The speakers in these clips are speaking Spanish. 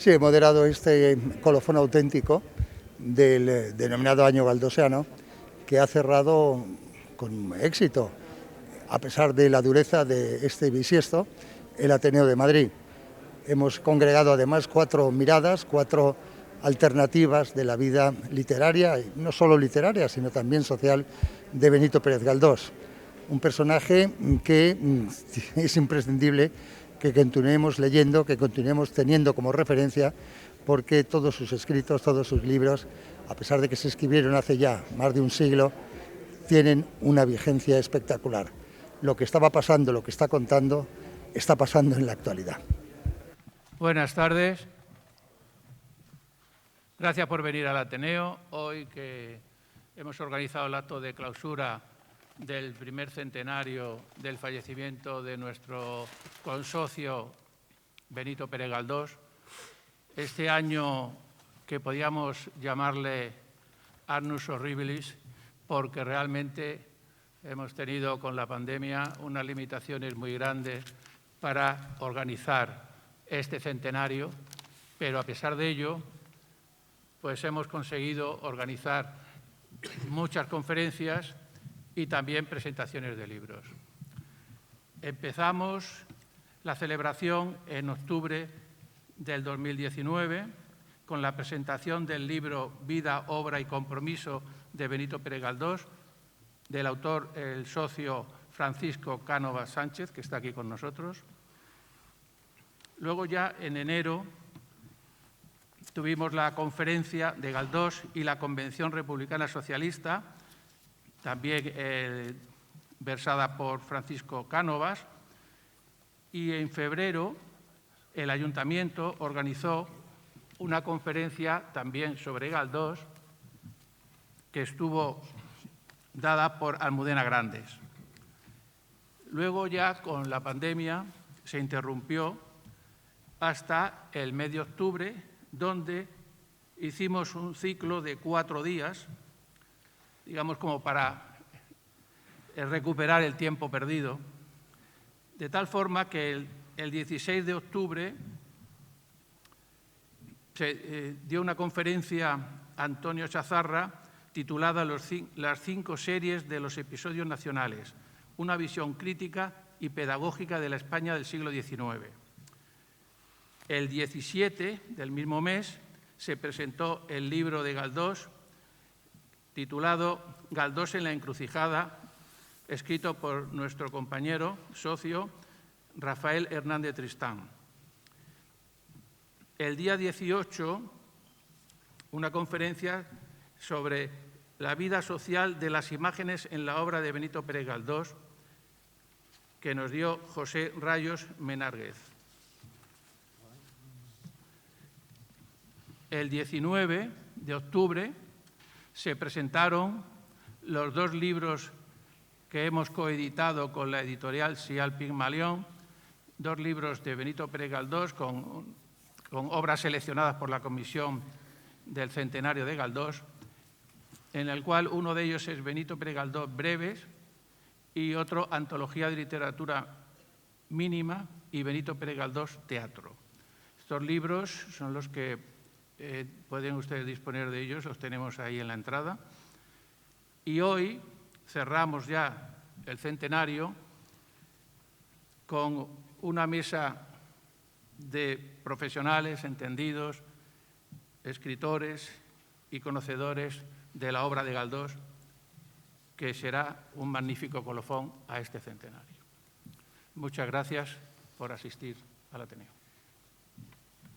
Sí, he moderado este colofón auténtico del denominado año galdosiano, que ha cerrado con éxito, a pesar de la dureza de este bisiesto, el Ateneo de Madrid. Hemos congregado además 4 miradas, 4 alternativas de la vida literaria, y no solo literaria, sino también social, de Benito Pérez Galdós. Un personaje que es imprescindible que continuemos leyendo, que continuemos teniendo como referencia, porque todos sus escritos, todos sus libros, a pesar de que se escribieron hace ya más de un siglo, tienen una vigencia espectacular. Lo que estaba pasando, lo que está contando, está pasando en la actualidad. Buenas tardes. Gracias por venir al Ateneo. Hoy que hemos organizado el acto de clausura del primer centenario del fallecimiento de nuestro consocio Benito Pérez Galdós, este año que podíamos llamarle Annus Horribilis, porque realmente hemos tenido con la pandemia unas limitaciones muy grandes para organizar este centenario, pero a pesar de ello, pues hemos conseguido organizar muchas conferencias y también presentaciones de libros. Empezamos la celebración en octubre del 2019 con la presentación del libro Vida, Obra y Compromiso de Benito Pérez Galdós, del autor, el socio Francisco Cánovas Sánchez, que está aquí con nosotros. Luego ya en enero tuvimos la conferencia de Galdós y la Convención Republicana Socialista, también versada por Francisco Cánovas, y en febrero el Ayuntamiento organizó una conferencia también sobre Galdós, que estuvo dada por Almudena Grandes. Luego ya con la pandemia se interrumpió hasta el mes de octubre, donde hicimos un ciclo de 4 días, digamos como para recuperar el tiempo perdido, de tal forma que el 16 de octubre se dio una conferencia a Antonio Chazarra titulada Las 5 series de los episodios nacionales, una visión crítica y pedagógica de la España del siglo XIX. El 17 del mismo mes se presentó el libro de Galdós titulado Galdós en la encrucijada, escrito por nuestro compañero, socio, Rafael Hernández Tristán. El día 18, una conferencia sobre la vida social de las imágenes en la obra de Benito Pérez Galdós, que nos dio José Rayos Menárguez. El 19 de octubre se presentaron los 2 libros que hemos coeditado con la editorial Sial Pigmalión, 2 libros de Benito Pérez Galdós con obras seleccionadas por la Comisión del Centenario de Galdós, en el cual uno de ellos es Benito Pérez Galdós Breves y otro Antología de Literatura Mínima y Benito Pérez Galdós Teatro. Estos libros son los que pueden ustedes disponer de ellos, los tenemos ahí en la entrada. Y hoy cerramos ya el centenario con una mesa de profesionales, entendidos, escritores y conocedores de la obra de Galdós, que será un magnífico colofón a este centenario. Muchas gracias por asistir al Ateneo.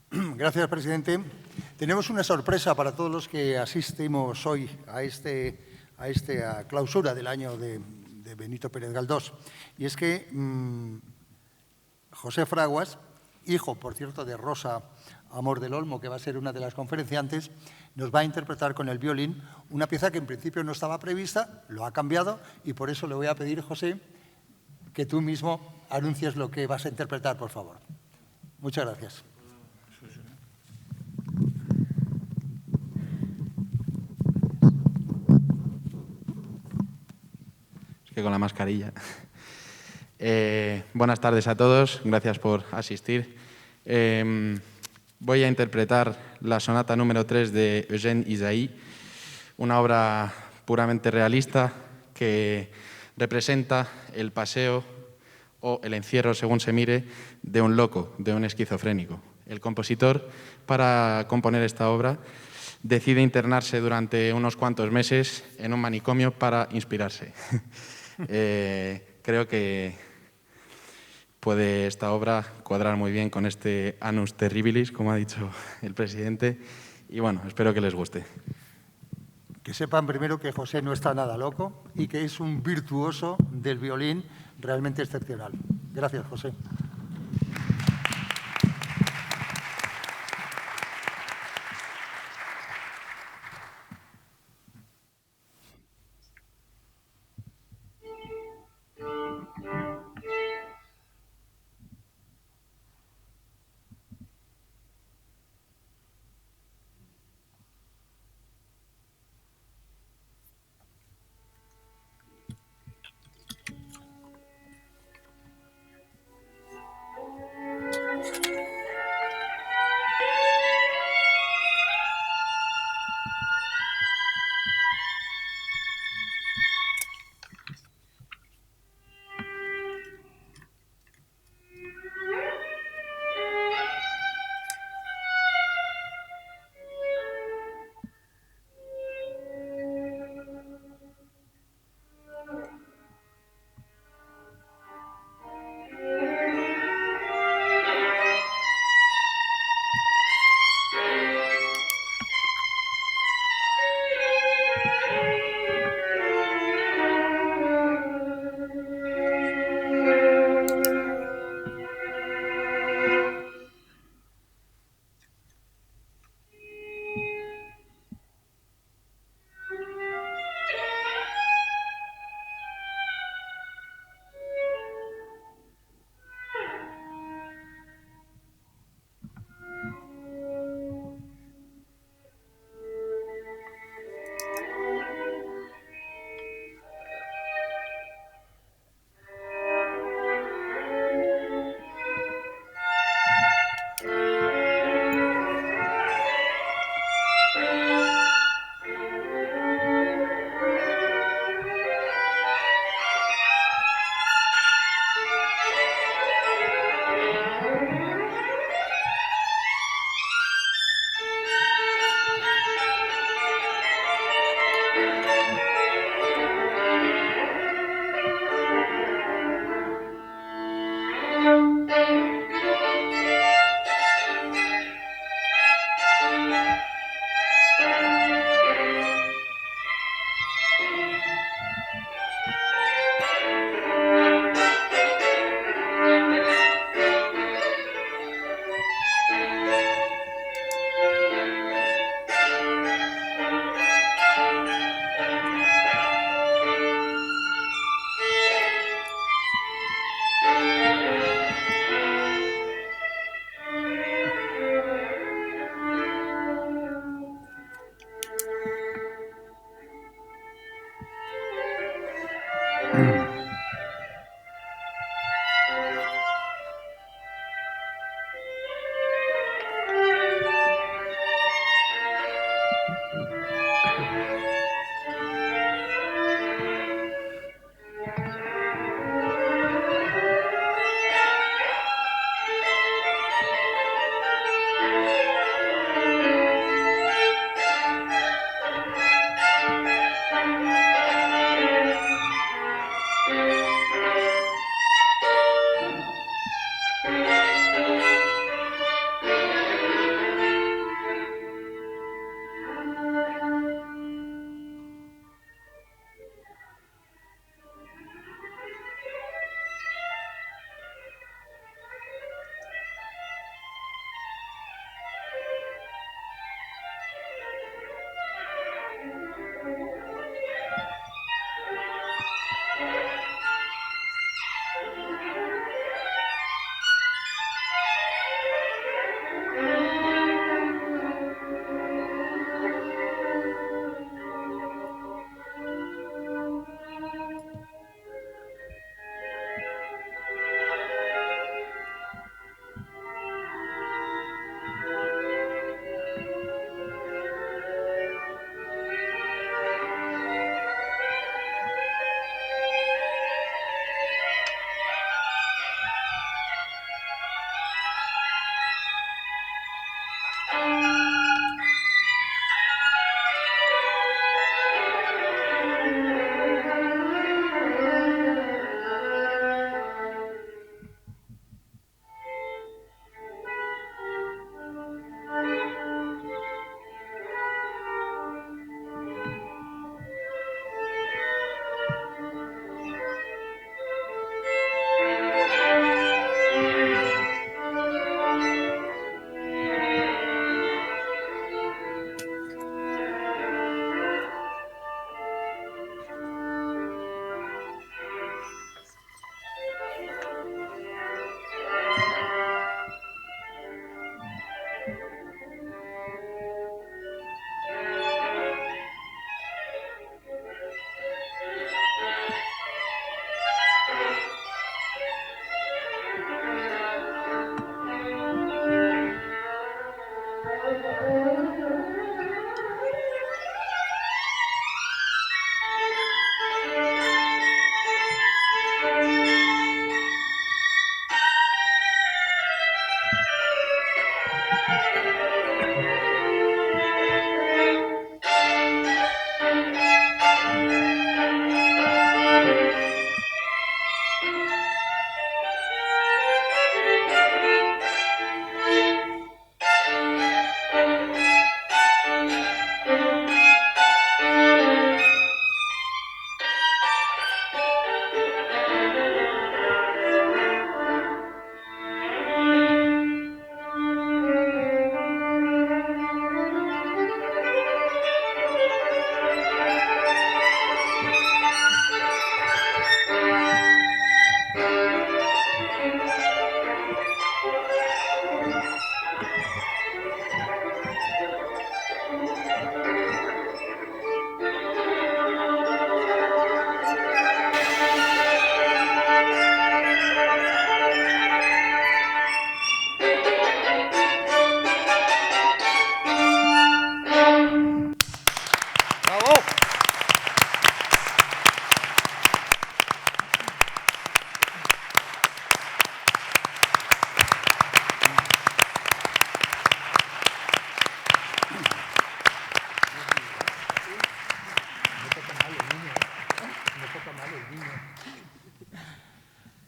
Gracias, presidente. Tenemos una sorpresa para todos los que asistimos hoy a esta clausura del año de Benito Pérez Galdós. Y es que José Fraguas, hijo, por cierto, de Rosa Amor del Olmo, que va a ser una de las conferenciantes, nos va a interpretar con el violín una pieza que en principio no estaba prevista, lo ha cambiado, y por eso le voy a pedir, José, que tú mismo anuncies lo que vas a interpretar, por favor. Muchas gracias. Que con la mascarilla. Buenas tardes a todos, gracias por asistir. voy a interpretar la sonata número 3 de Eugène Ysaÿe, una obra puramente realista que representa el paseo o el encierro, según se mire, de un loco, de un esquizofrénico. El compositor, para componer esta obra, decide internarse durante unos cuantos meses en un manicomio para inspirarse. Creo que puede esta obra cuadrar muy bien con este Annus Terribilis, como ha dicho el presidente, y bueno, espero que les guste. Que sepan primero que José no está nada loco y que es un virtuoso del violín realmente excepcional. Gracias, José.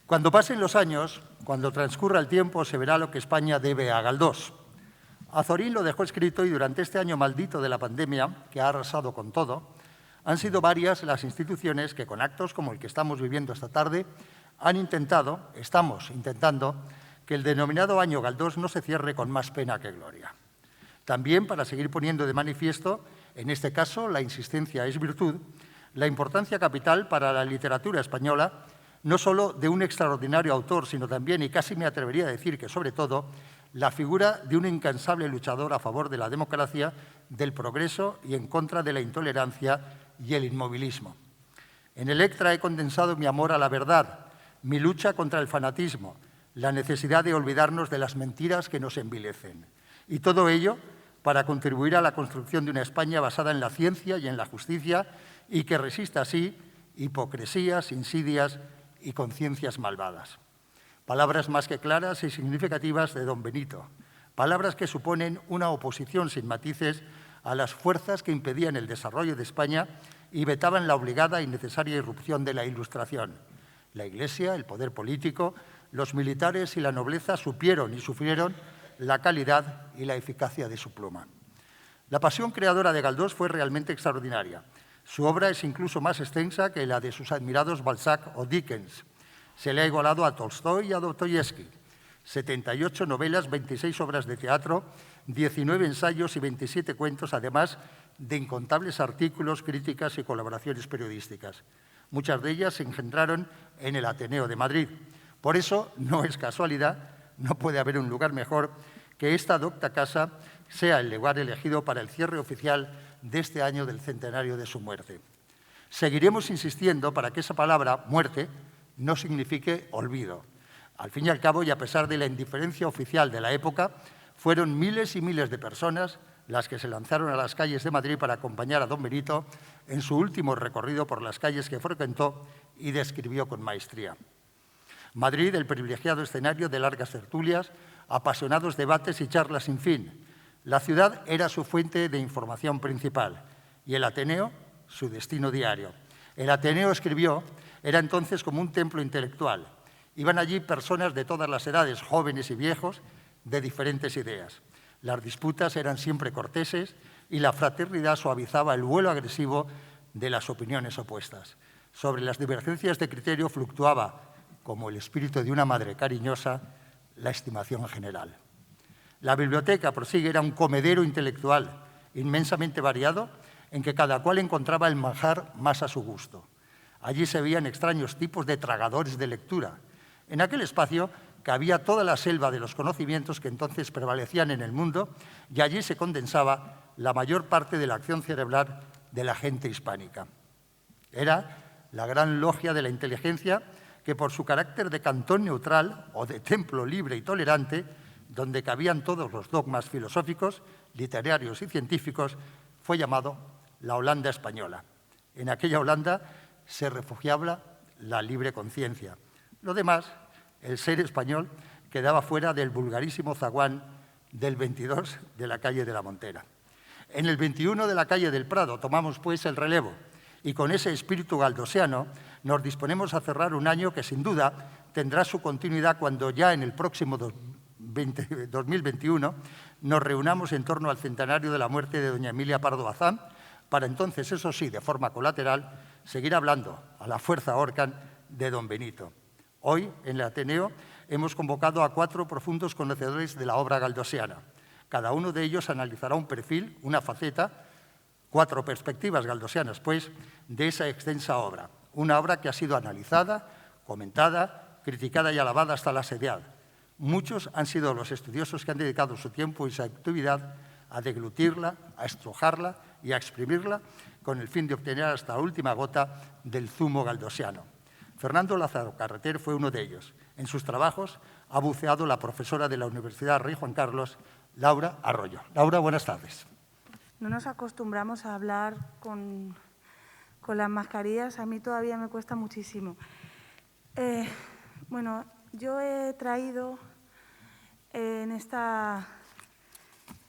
Cuando pasen los años, cuando transcurra el tiempo, se verá lo que España debe a Galdós. Azorín lo dejó escrito y durante este año maldito de la pandemia, que ha arrasado con todo, han sido varias las instituciones que con actos como el que estamos viviendo esta tarde estamos intentando que el denominado año Galdós no se cierre con más pena que gloria. También para seguir poniendo de manifiesto, en este caso la insistencia es virtud, la importancia capital para la literatura española, no solo de un extraordinario autor, sino también, y casi me atrevería a decir que sobre todo, la figura de un incansable luchador a favor de la democracia, del progreso y en contra de la intolerancia y el inmovilismo. En Electra he condensado mi amor a la verdad, mi lucha contra el fanatismo, la necesidad de olvidarnos de las mentiras que nos envilecen. Y todo ello para contribuir a la construcción de una España basada en la ciencia y en la justicia y que resista así hipocresías, insidias y conciencias malvadas. Palabras más que claras y significativas de don Benito, palabras que suponen una oposición sin matices a las fuerzas que impedían el desarrollo de España y vetaban la obligada y necesaria irrupción de la Ilustración. La Iglesia, el poder político, los militares y la nobleza supieron y sufrieron la calidad y la eficacia de su pluma. La pasión creadora de Galdós fue realmente extraordinaria. Su obra es incluso más extensa que la de sus admirados Balzac o Dickens. Se le ha igualado a Tolstói y a Dostoyevsky. 78 novelas, 26 obras de teatro, 19 ensayos y 27 cuentos, además de incontables artículos, críticas y colaboraciones periodísticas. Muchas de ellas se engendraron en el Ateneo de Madrid. Por eso, no es casualidad, no puede haber un lugar mejor que esta docta casa sea el lugar elegido para el cierre oficial de este año del centenario de su muerte. Seguiremos insistiendo para que esa palabra, muerte, no signifique olvido. Al fin y al cabo, y a pesar de la indiferencia oficial de la época, fueron miles y miles de personas las que se lanzaron a las calles de Madrid para acompañar a don Benito en su último recorrido por las calles que frecuentó y describió con maestría. Madrid, el privilegiado escenario de largas tertulias, apasionados debates y charlas sin fin. La ciudad era su fuente de información principal y el Ateneo su destino diario. El Ateneo, escribió, era entonces como un templo intelectual. Iban allí personas de todas las edades, jóvenes y viejos, de diferentes ideas. Las disputas eran siempre corteses y la fraternidad suavizaba el vuelo agresivo de las opiniones opuestas. Sobre las divergencias de criterio fluctuaba, como el espíritu de una madre cariñosa, la estimación general. La biblioteca, prosigue, era un comedero intelectual inmensamente variado en que cada cual encontraba el manjar más a su gusto. Allí se veían extraños tipos de tragadores de lectura. En aquel espacio cabía toda la selva de los conocimientos que entonces prevalecían en el mundo y allí se condensaba la mayor parte de la acción cerebral de la gente hispánica. Era la gran logia de la inteligencia que por su carácter de cantón neutral o de templo libre y tolerante, donde cabían todos los dogmas filosóficos, literarios y científicos, fue llamado la Holanda española. En aquella Holanda se refugiaba la libre conciencia. Lo demás, el ser español, quedaba fuera del vulgarísimo zaguán del 22 de la calle de la Montera. En el 21 de la calle del Prado tomamos, pues, el relevo y con ese espíritu galdosiano nos disponemos a cerrar un año que, sin duda, tendrá su continuidad cuando ya en el próximo 2021 nos reunamos en torno al centenario de la muerte de doña Emilia Pardo Bazán, para entonces, eso sí, de forma colateral, seguir hablando a la fuerza Orcan de don Benito. Hoy, en el Ateneo, hemos convocado a 4 profundos conocedores de la obra galdosiana. Cada uno de ellos analizará un perfil, una faceta, 4 perspectivas galdosianas, pues, de esa extensa obra. Una obra que ha sido analizada, comentada, criticada y alabada hasta la saciedad. Muchos han sido los estudiosos que han dedicado su tiempo y su actividad a deglutirla, a estrujarla y a exprimirla con el fin de obtener hasta la última gota del zumo galdosiano. Fernando Lázaro Carreter fue uno de ellos. En sus trabajos ha buceado la profesora de la Universidad Rey Juan Carlos, Laura Arroyo. Laura, buenas tardes. No nos acostumbramos a hablar con las mascarillas. A mí todavía me cuesta muchísimo. Bueno, yo he traído en esta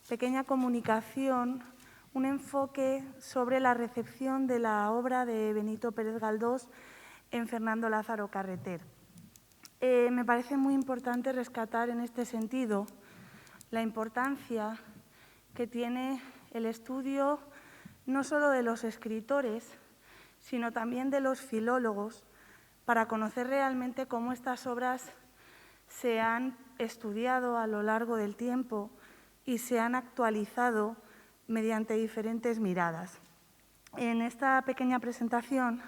pequeña comunicación un enfoque sobre la recepción de la obra de Benito Pérez Galdós en Fernando Lázaro Carreter. Me parece muy importante rescatar en este sentido la importancia que tiene el estudio no solo de los escritores, sino también de los filólogos, para conocer realmente cómo estas obras se han estudiado a lo largo del tiempo y se han actualizado mediante diferentes miradas. En esta pequeña presentación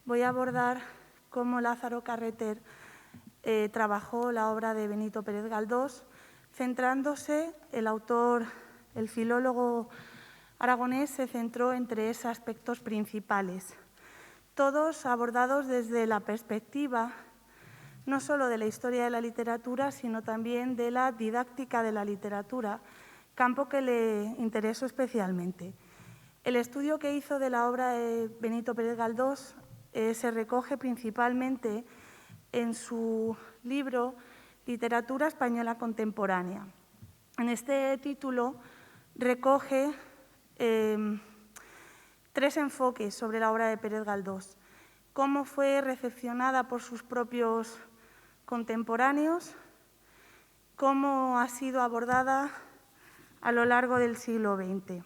voy a abordar cómo Lázaro Carreter trabajó la obra de Benito Pérez Galdós, centrándose, el filólogo aragonés se centró en 3 aspectos principales, todos abordados desde la perspectiva no solo de la historia de la literatura, sino también de la didáctica de la literatura, campo que le interesó especialmente. El estudio que hizo de la obra de Benito Pérez Galdós se recoge principalmente en su libro Literatura Española Contemporánea. En este título recoge 3 enfoques sobre la obra de Pérez Galdós: cómo fue recepcionada por sus propios contemporáneos, cómo ha sido abordada a lo largo del siglo XX.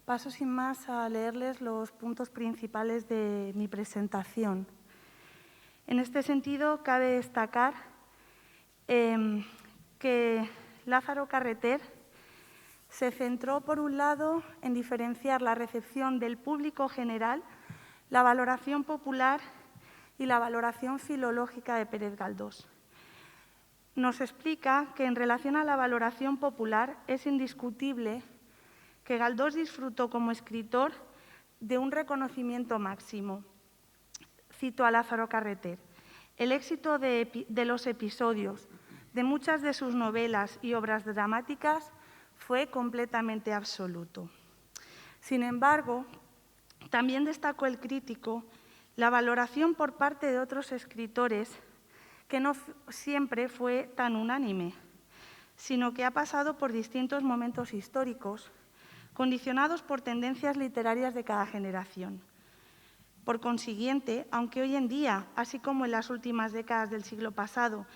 Paso sin más a leerles los puntos principales de mi presentación. En este sentido, cabe destacar que Lázaro Carreter se centró, por un lado, en diferenciar la recepción del público general, la valoración popular y la valoración filológica de Pérez Galdós. Nos explica que en relación a la valoración popular es indiscutible que Galdós disfrutó como escritor de un reconocimiento máximo. Cito a Lázaro Carreter: el éxito de los episodios de muchas de sus novelas y obras dramáticas fue completamente absoluto. Sin embargo, también destacó el crítico la valoración por parte de otros escritores, que no siempre fue tan unánime, sino que ha pasado por distintos momentos históricos, condicionados por tendencias literarias de cada generación. Por consiguiente, aunque hoy en día, así como en las últimas décadas del siglo pasado,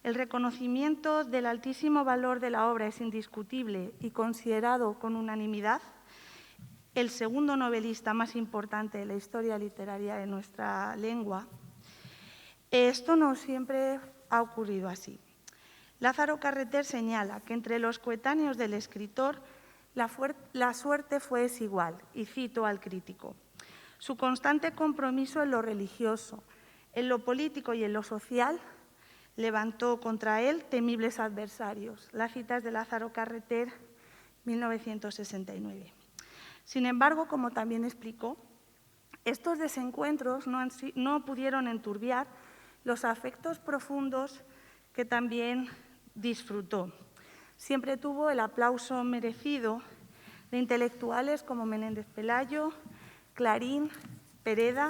el reconocimiento del altísimo valor de la obra es indiscutible y considerado con unanimidad, el segundo novelista más importante de la historia literaria de nuestra lengua, esto no siempre ha ocurrido así. Lázaro Carreter señala que entre los coetáneos del escritor la suerte fue desigual, y cito al crítico: su constante compromiso en lo religioso, en lo político y en lo social levantó contra él temibles adversarios. La cita es de Lázaro Carreter, 1969. Sin embargo, como también explicó, estos desencuentros no pudieron enturbiar los afectos profundos que también disfrutó. Siempre tuvo el aplauso merecido de intelectuales como Menéndez Pelayo, Clarín, Pereda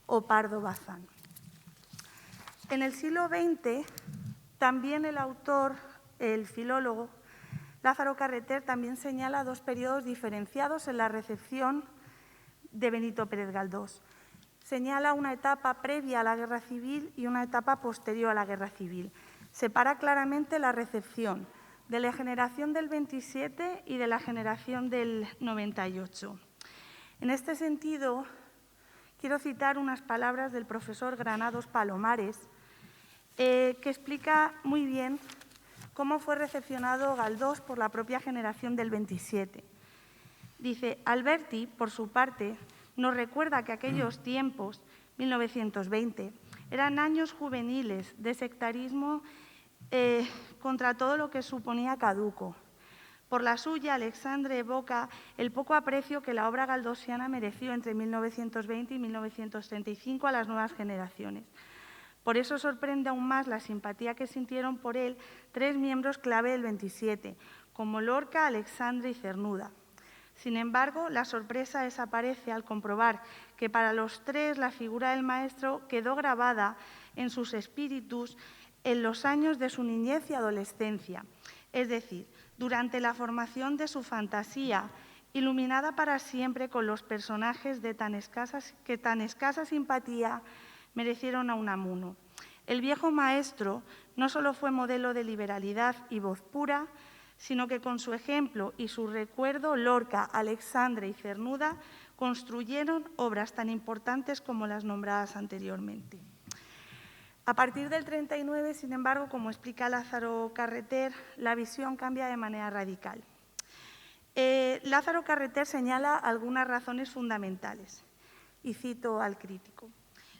o Pardo Bazán. En el siglo XX, también el autor, el filólogo Lázaro Carreter, también señala 2 periodos diferenciados en la recepción de Benito Pérez Galdós. Señala una etapa previa a la Guerra Civil y una etapa posterior a la Guerra Civil. Separa claramente la recepción de la generación del 27 y de la generación del 98. En este sentido, quiero citar unas palabras del profesor Granados Palomares, que explica muy bien cómo fue recepcionado Galdós por la propia generación del 27. Dice: Alberti, por su parte, nos recuerda que aquellos tiempos, 1920, eran años juveniles de sectarismo contra todo lo que suponía caduco. Por la suya, Alexandre evoca el poco aprecio que la obra galdosiana mereció entre 1920 y 1935 a las nuevas generaciones. Por eso sorprende aún más la simpatía que sintieron por él 3 miembros clave del 27, como Lorca, Alexandre y Cernuda. Sin embargo, la sorpresa desaparece al comprobar que para los 3 la figura del maestro quedó grabada en sus espíritus en los años de su niñez y adolescencia, es decir, durante la formación de su fantasía iluminada para siempre con los personajes que tan escasa simpatía merecieron a Unamuno. El viejo maestro no solo fue modelo de liberalidad y voz pura, sino que con su ejemplo y su recuerdo, Lorca, Alexandre y Cernuda construyeron obras tan importantes como las nombradas anteriormente. A partir del 39, sin embargo, como explica Lázaro Carreter, la visión cambia de manera radical. Lázaro Carreter señala algunas razones fundamentales, y cito al crítico.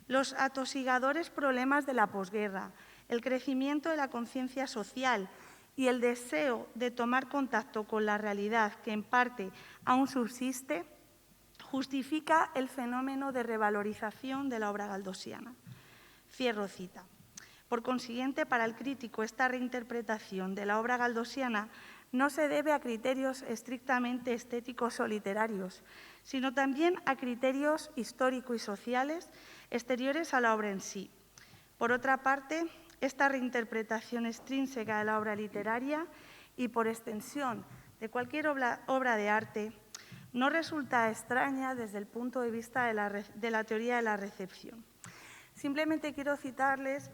Los atosigadores problemas de la posguerra, el crecimiento de la conciencia social y el deseo de tomar contacto con la realidad que en parte aún subsiste, justifica el fenómeno de revalorización de la obra galdosiana. Cierro cita. Por consiguiente, para el crítico, esta reinterpretación de la obra galdosiana no se debe a criterios estrictamente estéticos o literarios, sino también a criterios históricos y sociales exteriores a la obra en sí. Por otra parte, esta reinterpretación extrínseca de la obra literaria y, por extensión, de cualquier obra de arte, no resulta extraña desde el punto de vista de la teoría de la recepción. Simplemente quiero citarles,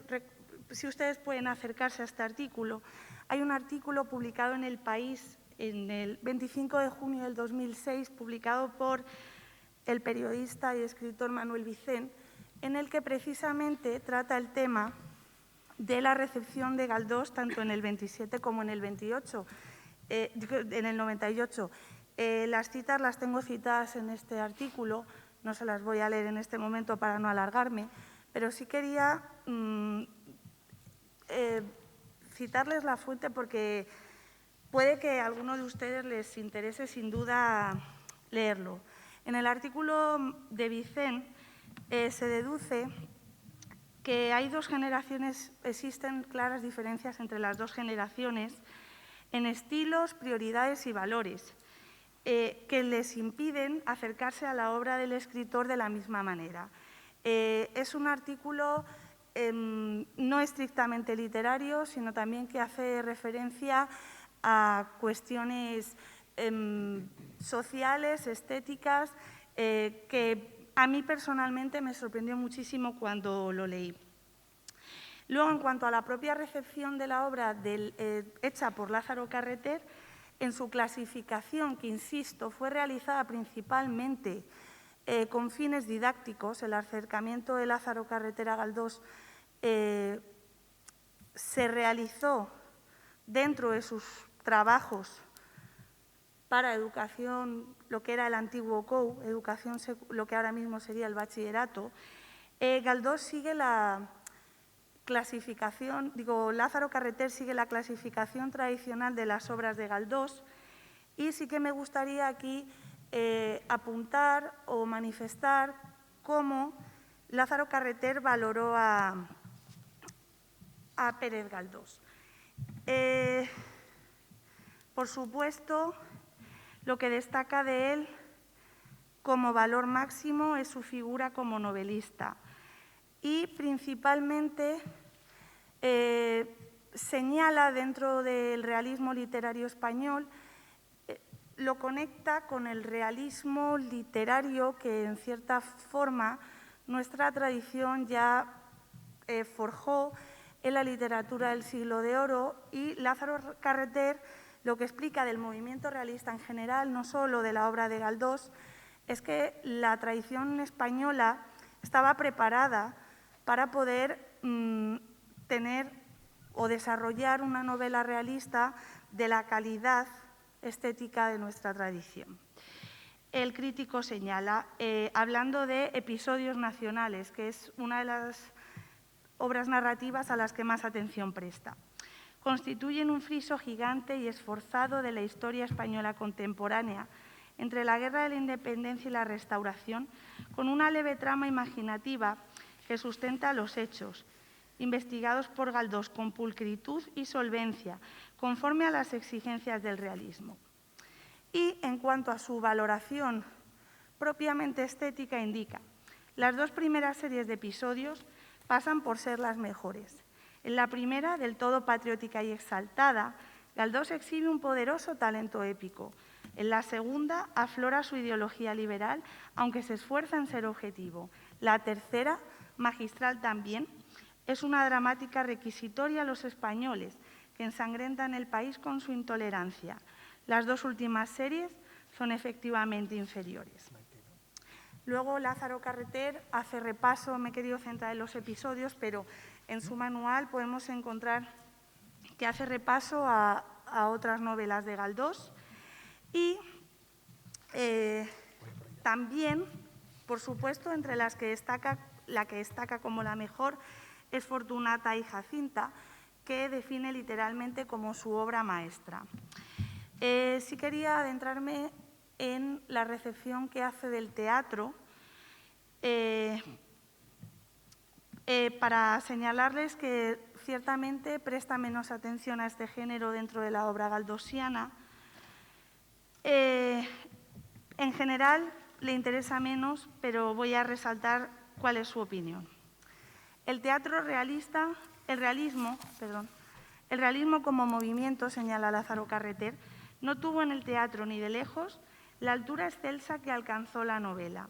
si ustedes pueden acercarse a este artículo, hay un artículo publicado en El País en el 25 de junio del 2006, publicado por el periodista y escritor Manuel Vicent, en el que precisamente trata el tema de la recepción de Galdós, tanto en el 27 como en el 98, en el 98. Las citas las tengo citadas en este artículo, no se las voy a leer en este momento para no alargarme, pero sí quería citarles la fuente porque puede que a alguno de ustedes les interese sin duda leerlo. En el artículo de Vicent se deduce que hay dos generaciones, existen claras diferencias entre las dos generaciones en estilos, prioridades y valores, que les impiden acercarse a la obra del escritor de la misma manera. Es un artículo no estrictamente literario, sino también que hace referencia a cuestiones sociales, estéticas, que a mí personalmente me sorprendió muchísimo cuando lo leí. Luego, en cuanto a la propia recepción de la obra hecha por Lázaro Carreter, en su clasificación, que insisto, fue realizada principalmente con fines didácticos, el acercamiento de Lázaro Carreter a Galdós se realizó dentro de sus trabajos para educación, lo que era el antiguo COU, educación, lo que ahora mismo sería el bachillerato. Galdós sigue la clasificación, Lázaro Carreter sigue la clasificación tradicional de las obras de Galdós, y sí que me gustaría aquí apuntar o manifestar cómo Lázaro Carreter valoró a Pérez Galdós. Por supuesto, lo que destaca de él como valor máximo es su figura como novelista y principalmente señala dentro del realismo literario español, lo conecta con el realismo literario que en cierta forma nuestra tradición ya forjó en la literatura del siglo de oro, y Lázaro Carreter lo que explica del movimiento realista en general, no solo de la obra de Galdós, es que la tradición española estaba preparada para poder tener o desarrollar una novela realista de la calidad estética de nuestra tradición. El crítico señala, hablando de episodios nacionales, que es una de las obras narrativas a las que más atención presta. Constituyen un friso gigante y esforzado de la historia española contemporánea entre la Guerra de la Independencia y la Restauración, con una leve trama imaginativa que sustenta los hechos, investigados por Galdós con pulcritud y solvencia, conforme a las exigencias del realismo. Y en cuanto a su valoración propiamente estética, indica: las dos primeras series de episodios pasan por ser las mejores. En la primera, del todo patriótica y exaltada, Galdós exhibe un poderoso talento épico. En la segunda aflora su ideología liberal, aunque se esfuerza en ser objetivo. La tercera, magistral también, es una dramática requisitoria a los españoles, que ensangrentan el país con su intolerancia. Las dos últimas series son efectivamente inferiores. Luego Lázaro Carreter hace repaso, me he querido centrar en los episodios, pero en su manual podemos encontrar que hace repaso a otras novelas de Galdós y también, por supuesto, entre las que la que destaca como la mejor es Fortunata y Jacinta, que define literalmente como su obra maestra. Sí quería adentrarme en la recepción que hace del teatro para señalarles que ciertamente presta menos atención a este género dentro de la obra galdosiana. En general le interesa menos, pero voy a resaltar cuál es su opinión. El realismo como movimiento, señala Lázaro Carreter, no tuvo en el teatro ni de lejos la altura excelsa que alcanzó la novela.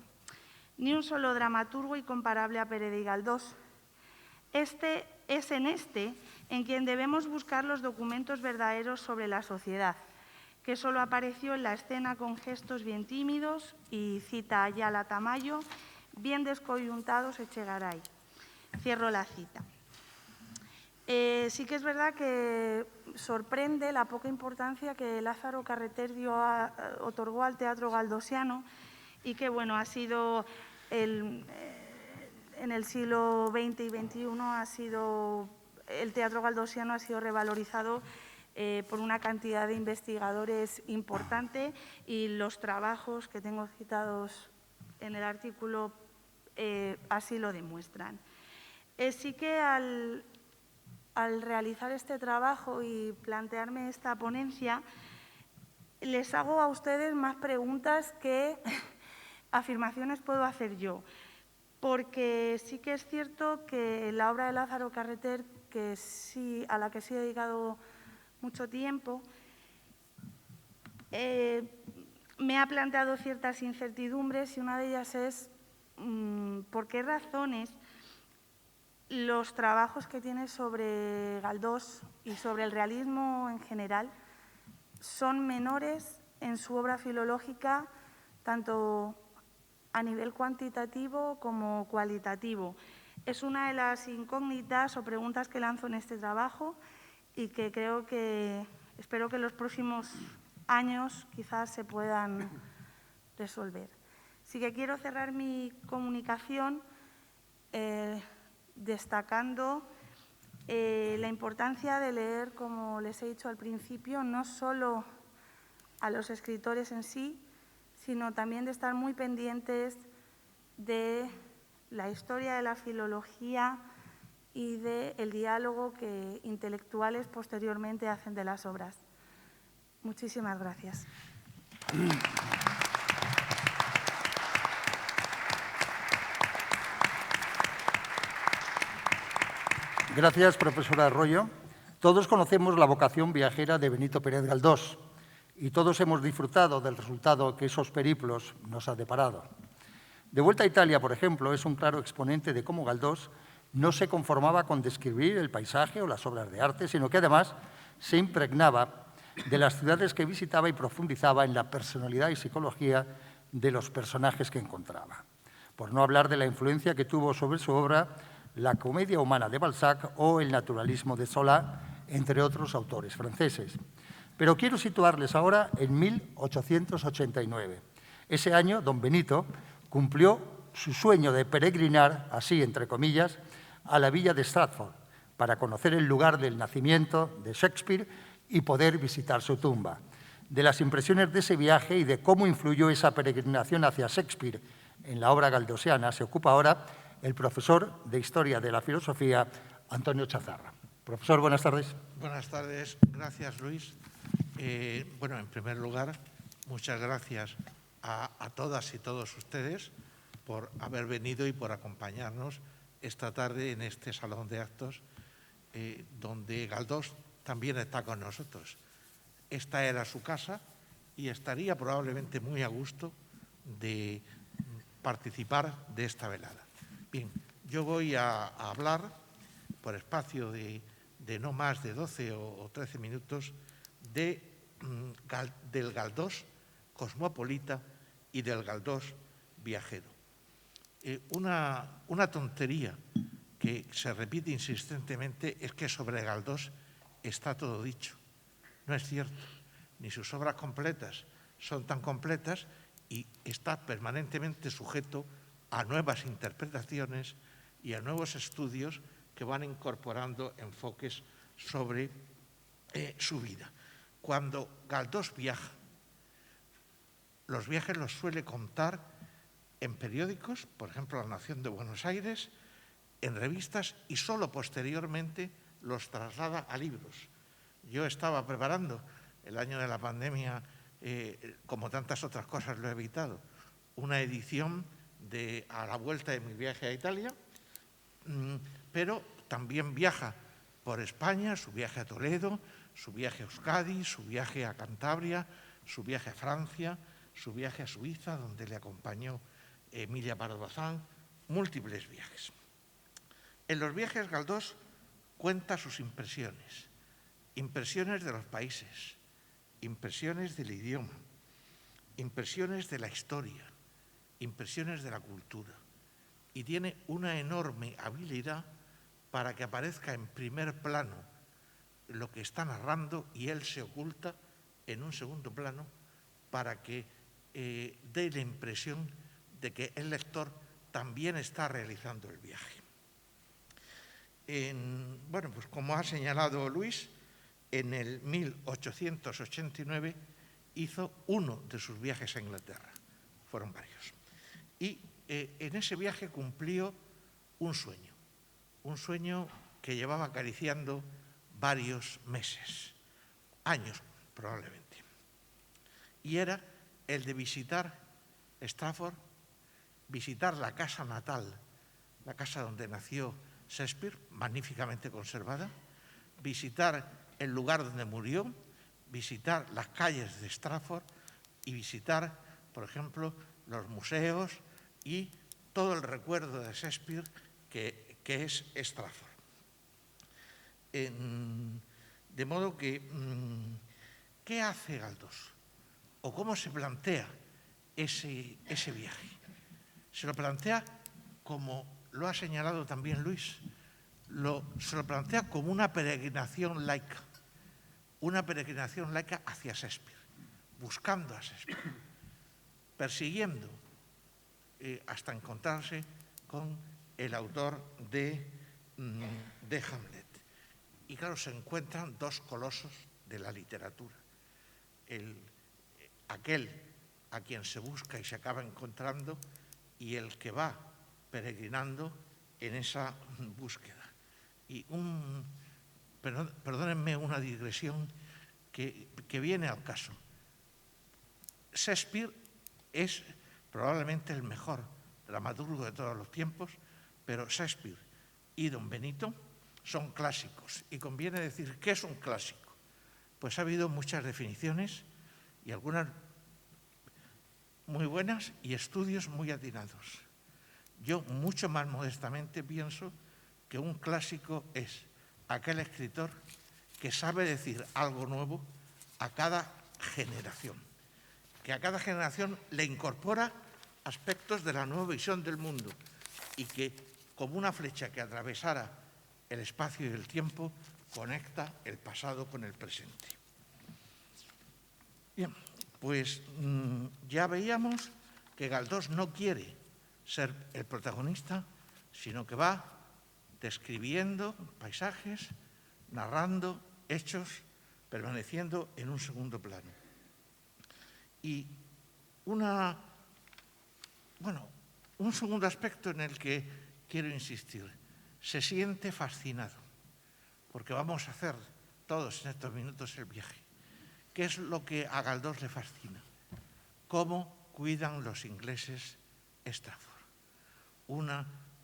Ni un solo dramaturgo incomparable a Pereda y Galdós. Es en quien debemos buscar los documentos verdaderos sobre la sociedad, que solo apareció en la escena con gestos bien tímidos y cita a Ayala Tamayo, bien descoyuntados Echegaray. Cierro la cita. Sí que es verdad que sorprende la poca importancia que Lázaro Carreter otorgó al teatro galdosiano y que, bueno, ha sido en el siglo XX y XXI el teatro galdosiano ha sido revalorizado por una cantidad de investigadores importante y los trabajos que tengo citados en el artículo así lo demuestran. Sí que al realizar este trabajo y plantearme esta ponencia, les hago a ustedes más preguntas que afirmaciones puedo hacer yo, porque sí que es cierto que la obra de Lázaro Carreter, a la que sí he dedicado mucho tiempo, me ha planteado ciertas incertidumbres y una de ellas es por qué razones los trabajos que tiene sobre Galdós y sobre el realismo en general son menores en su obra filológica, tanto a nivel cuantitativo como cualitativo. Es una de las incógnitas o preguntas que lanzo en este trabajo y que espero que en los próximos años quizás se puedan resolver. Sí que quiero cerrar mi comunicación destacando la importancia de leer, como les he dicho al principio, no solo a los escritores en sí, sino también de estar muy pendientes de la historia de la filología y del diálogo que intelectuales posteriormente hacen de las obras. Muchísimas gracias. Gracias, profesora Arroyo. Todos conocemos la vocación viajera de Benito Pérez Galdós y todos hemos disfrutado del resultado que esos periplos nos ha deparado. De vuelta a Italia, por ejemplo, es un claro exponente de cómo Galdós no se conformaba con describir el paisaje o las obras de arte, sino que además se impregnaba de las ciudades que visitaba y profundizaba en la personalidad y psicología de los personajes que encontraba. Por no hablar de la influencia que tuvo sobre su obra la comedia humana de Balzac o el naturalismo de Zola, entre otros autores franceses. Pero quiero situarles ahora en 1889. Ese año, don Benito cumplió su sueño de peregrinar, así entre comillas, a la villa de Stratford para conocer el lugar del nacimiento de Shakespeare y poder visitar su tumba. De las impresiones de ese viaje y de cómo influyó esa peregrinación hacia Shakespeare en la obra galdosiana se ocupa ahora el profesor de Historia de la Filosofía, Antonio Chazarra. Profesor, buenas tardes. Buenas tardes. Gracias, Luis. Bueno, en primer lugar, muchas gracias a todas y todos ustedes por haber venido y por acompañarnos esta tarde en este salón de actos donde Galdós también está con nosotros. Esta era su casa y estaría probablemente muy a gusto de participar de esta velada. Bien, yo voy a hablar por espacio de no más de 12 o 13 minutos del Galdós cosmopolita y del Galdós viajero. Una tontería que se repite insistentemente es que sobre Galdós está todo dicho. No es cierto, ni sus obras completas son tan completas y está permanentemente sujeto a nuevas interpretaciones y a nuevos estudios que van incorporando enfoques sobre su vida. Cuando Galdós viaja, los viajes los suele contar en periódicos, por ejemplo, La Nación de Buenos Aires, en revistas, y solo posteriormente los traslada a libros. Yo estaba preparando el año de la pandemia, como tantas otras cosas lo he evitado, una edición de A la vuelta de mi viaje a Italia, pero también viaja por España, su viaje a Toledo, su viaje a Euskadi, su viaje a Cantabria, su viaje a Francia, su viaje a Suiza, donde le acompañó Emilia Pardo Bazán, múltiples viajes. En los viajes Galdós cuenta sus impresiones, impresiones de los países, impresiones del idioma, impresiones de la historia, impresiones de la cultura, y tiene una enorme habilidad para que aparezca en primer plano lo que está narrando y él se oculta en un segundo plano para que dé la impresión de que el lector también está realizando el viaje. Bueno, pues como ha señalado Luis, en el 1889 hizo uno de sus viajes a Inglaterra, fueron varios. Y en ese viaje cumplió un sueño que llevaba acariciando varios meses, años probablemente. Y era el de visitar Stratford, visitar la casa natal, la casa donde nació Shakespeare, magníficamente conservada, visitar el lugar donde murió, visitar las calles de Stratford y visitar, por ejemplo, los museos y todo el recuerdo de Shakespeare que es Stratford. De modo que, ¿qué hace Galdós? ¿O cómo se plantea ese viaje? Se lo plantea como lo ha señalado también Luis, se lo plantea como una peregrinación laica hacia Shakespeare, buscando a Shakespeare, persiguiendo hasta encontrarse con el autor de Hamlet. Y claro, se encuentran dos colosos de la literatura, aquel a quien se busca y se acaba encontrando y el que va peregrinando en esa búsqueda. Y perdónenme una digresión que viene al caso. Shakespeare es probablemente el mejor dramaturgo de todos los tiempos, pero Shakespeare y Don Benito son clásicos. Y conviene decir, ¿qué es un clásico? Pues ha habido muchas definiciones y algunas muy buenas y estudios muy atinados. Yo, mucho más modestamente, pienso que un clásico es aquel escritor que sabe decir algo nuevo a cada generación, que a cada generación le incorpora aspectos de la nueva visión del mundo y que, como una flecha que atravesara el espacio y el tiempo, conecta el pasado con el presente. Bien, pues ya veíamos que Galdós no quiere ser el protagonista, sino que va describiendo paisajes, narrando hechos, permaneciendo en un segundo plano. Y un segundo aspecto en el que quiero insistir, se siente fascinado, porque vamos a hacer todos en estos minutos el viaje. ¿Qué es lo que a Galdós le fascina? ¿Cómo cuidan los ingleses Stratford?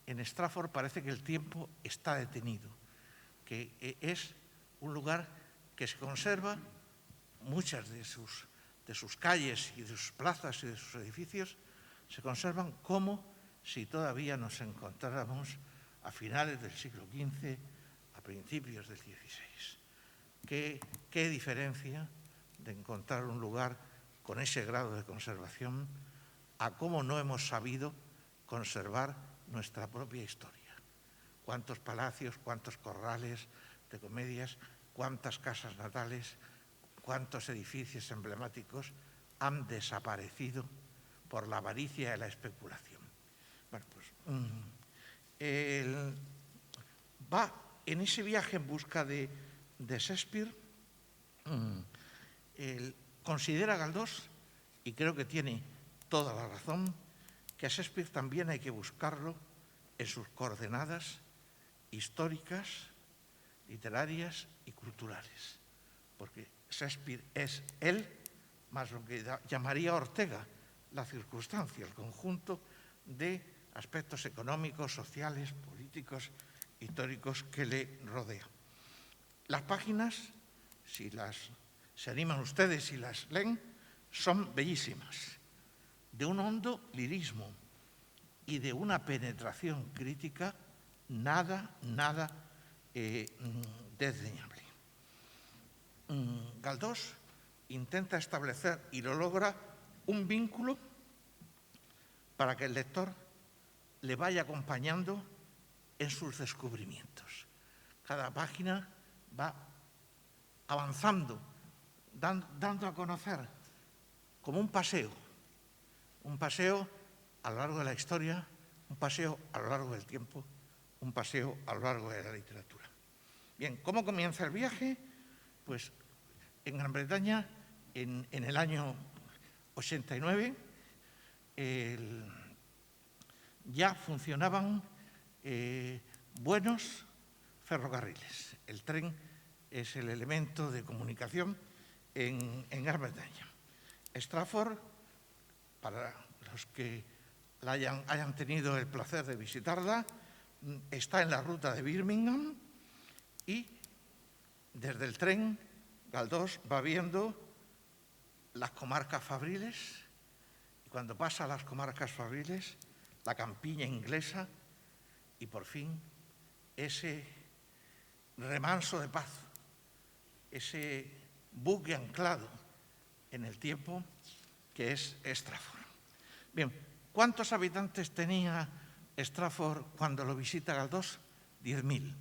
En Stratford parece que el tiempo está detenido, que es un lugar que se conserva muchas de sus de sus calles y de sus plazas y de sus edificios, se conservan como si todavía nos encontráramos a finales del siglo XV, a principios del XVI. ¿Qué diferencia de encontrar un lugar con ese grado de conservación a cómo no hemos sabido conservar nuestra propia historia? Cuántos palacios, cuántos corrales de comedias, cuántas casas natales, cuántos edificios emblemáticos han desaparecido por la avaricia y la especulación. Bueno, pues va en ese viaje en busca de Shakespeare, considera Galdós, y creo que tiene toda la razón, que a Shakespeare también hay que buscarlo en sus coordenadas históricas, literarias y culturales, porque Shakespeare es él, más lo que llamaría Ortega, la circunstancia, el conjunto de aspectos económicos, sociales, políticos, históricos que le rodean. Las páginas, si se animan ustedes y las leen, son bellísimas, de un hondo lirismo y de una penetración crítica nada desdeñable. Galdós intenta establecer, y lo logra, un vínculo para que el lector le vaya acompañando en sus descubrimientos. Cada página va avanzando, dando a conocer como un paseo a lo largo de la historia, un paseo a lo largo del tiempo, un paseo a lo largo de la literatura. Bien, ¿cómo comienza el viaje? Pues en Gran Bretaña, en el año 89, ya funcionaban buenos ferrocarriles. El tren es el elemento de comunicación en Gran Bretaña. Stratford, para los que hayan tenido el placer de visitarla, está en la ruta de Birmingham y desde el tren Galdós va viendo las comarcas fabriles y cuando pasa a las comarcas fabriles, la campiña inglesa y por fin ese remanso de paz, ese buque anclado en el tiempo que es Stratford. Bien, ¿cuántos habitantes tenía Stratford cuando lo visita Galdós? 10.000.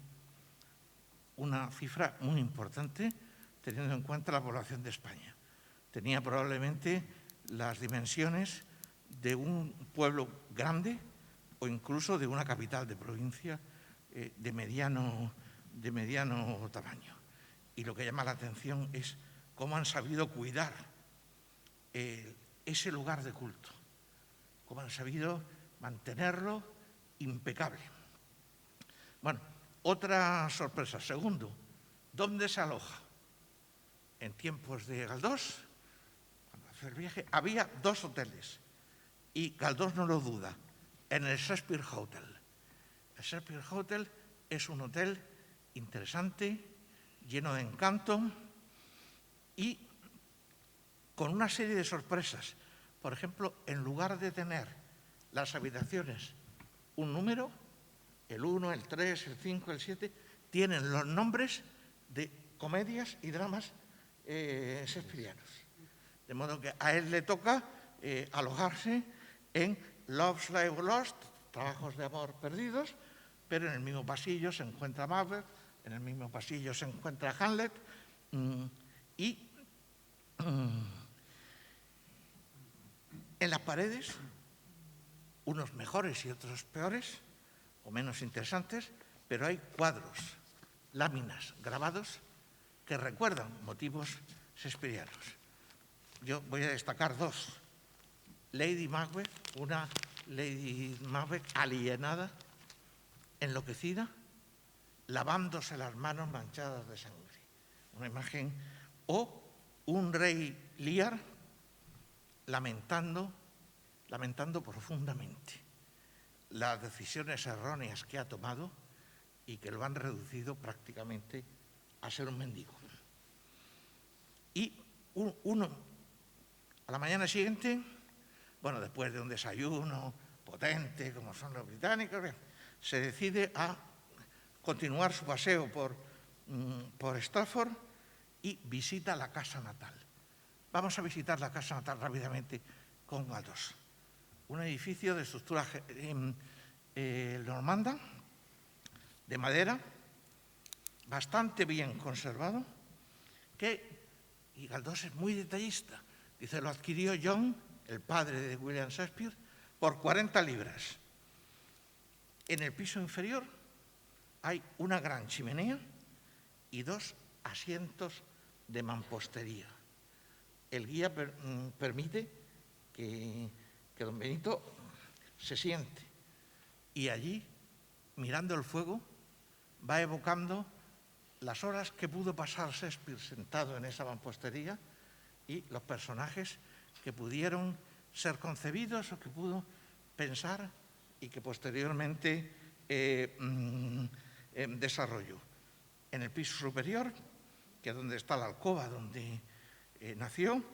Una cifra muy importante teniendo en cuenta la población de España. Tenía probablemente las dimensiones de un pueblo grande o incluso de una capital de provincia de mediano tamaño. Y lo que llama la atención es cómo han sabido cuidar ese lugar de culto, cómo han sabido mantenerlo impecable. Bueno, otra sorpresa. Segundo, ¿dónde se aloja? En tiempos de Galdós, cuando hace el viaje, había 2 hoteles y Galdós no lo duda, en el Shakespeare Hotel. El Shakespeare Hotel es un hotel interesante, lleno de encanto y con una serie de sorpresas. Por ejemplo, en lugar de tener las habitaciones un número, el 1, el 3, el 5, el 7, tienen los nombres de comedias y dramas shakespearianos. De modo que a él le toca alojarse en Love's Labour Lost, trabajos de amor perdidos, pero en el mismo pasillo se encuentra Macbeth, en el mismo pasillo se encuentra Hamlet y en las paredes, unos mejores y otros peores, o menos interesantes, pero hay cuadros, láminas, grabados que recuerdan motivos shakespearianos. Yo voy a destacar 2. Lady Macbeth, una Lady Macbeth alienada, enloquecida, lavándose las manos manchadas de sangre. Una imagen, o un rey Lear lamentando profundamente las decisiones erróneas que ha tomado y que lo han reducido prácticamente a ser un mendigo. Y A la mañana siguiente, bueno, después de un desayuno potente, como son los británicos, se decide a continuar su paseo por Stratford y visita la casa natal. Vamos a visitar la casa natal rápidamente con Galdós. Un edificio de estructura normanda, de madera, bastante bien conservado, y Galdós es muy detallista. Dice, lo adquirió John, el padre de William Shakespeare, por 40 libras. En el piso inferior hay una gran chimenea y 2 asientos de mampostería. El guía permite que don Benito se siente y allí, mirando el fuego, va evocando las horas que pudo pasar Shakespeare sentado en esa mampostería y los personajes que pudieron ser concebidos o que pudo pensar y que posteriormente desarrolló. En el piso superior, que es donde está la alcoba donde nació,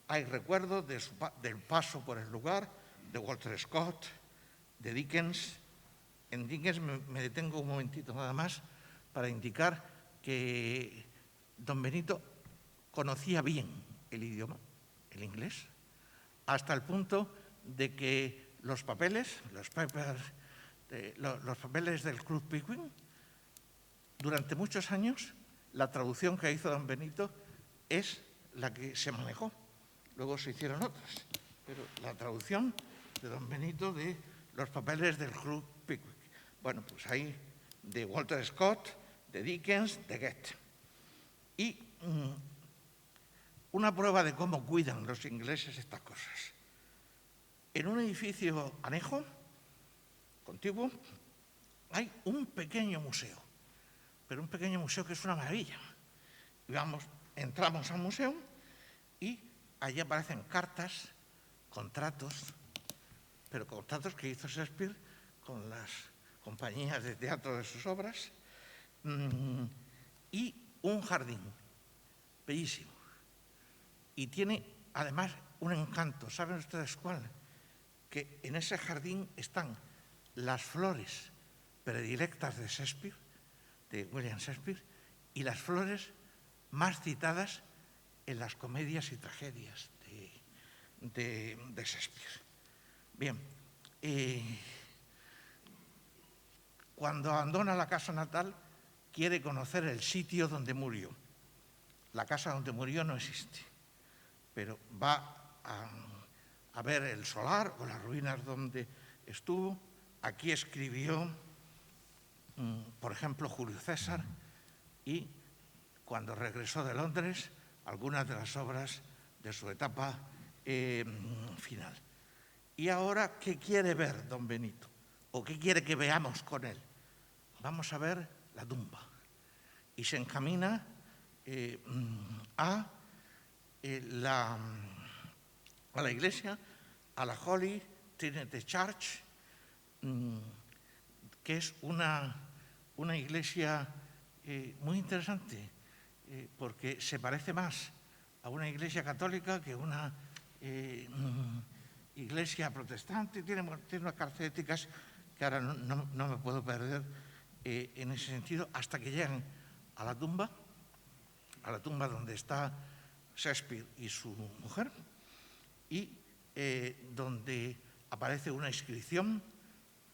hay recuerdos del paso por el lugar de Walter Scott, de Dickens. En Dickens me detengo un momentito nada más para indicar que don Benito conocía bien el idioma, el inglés, hasta el punto de que los papeles del Club Pickwick, durante muchos años, la traducción que hizo don Benito es la que se manejó. Luego se hicieron otras, pero la traducción de don Benito de los papeles del Club Pickwick. Bueno, pues ahí de Walter Scott, de Dickens, de Goethe. Y una prueba de cómo cuidan los ingleses estas cosas. En un edificio anejo, contiguo, hay un pequeño museo, pero un pequeño museo que es una maravilla. Entramos al museo y allí aparecen cartas, contratos, pero contratos que hizo Shakespeare con las compañías de teatro de sus obras, y un jardín bellísimo. Y tiene además un encanto. ¿Saben ustedes cuál? Que en ese jardín están las flores predilectas de Shakespeare, de William Shakespeare, y las flores más citadas en las comedias y tragedias de Shakespeare. Bien, cuando abandona la casa natal, quiere conocer el sitio donde murió. La casa donde murió no existe, pero va a ver el solar o las ruinas donde estuvo. Aquí escribió, por ejemplo, Julio César, y cuando regresó de Londres, algunas de las obras de su etapa final. ¿Y ahora qué quiere ver don Benito? ¿O qué quiere que veamos con él? Vamos a ver la tumba. Y se encamina a la iglesia, a la Holy Trinity Church, que es una iglesia muy interesante, porque se parece más a una iglesia católica que una iglesia protestante. Tiene unas características que ahora no me puedo perder en ese sentido, hasta que llegan a la tumba donde está Shakespeare y su mujer, y donde aparece una inscripción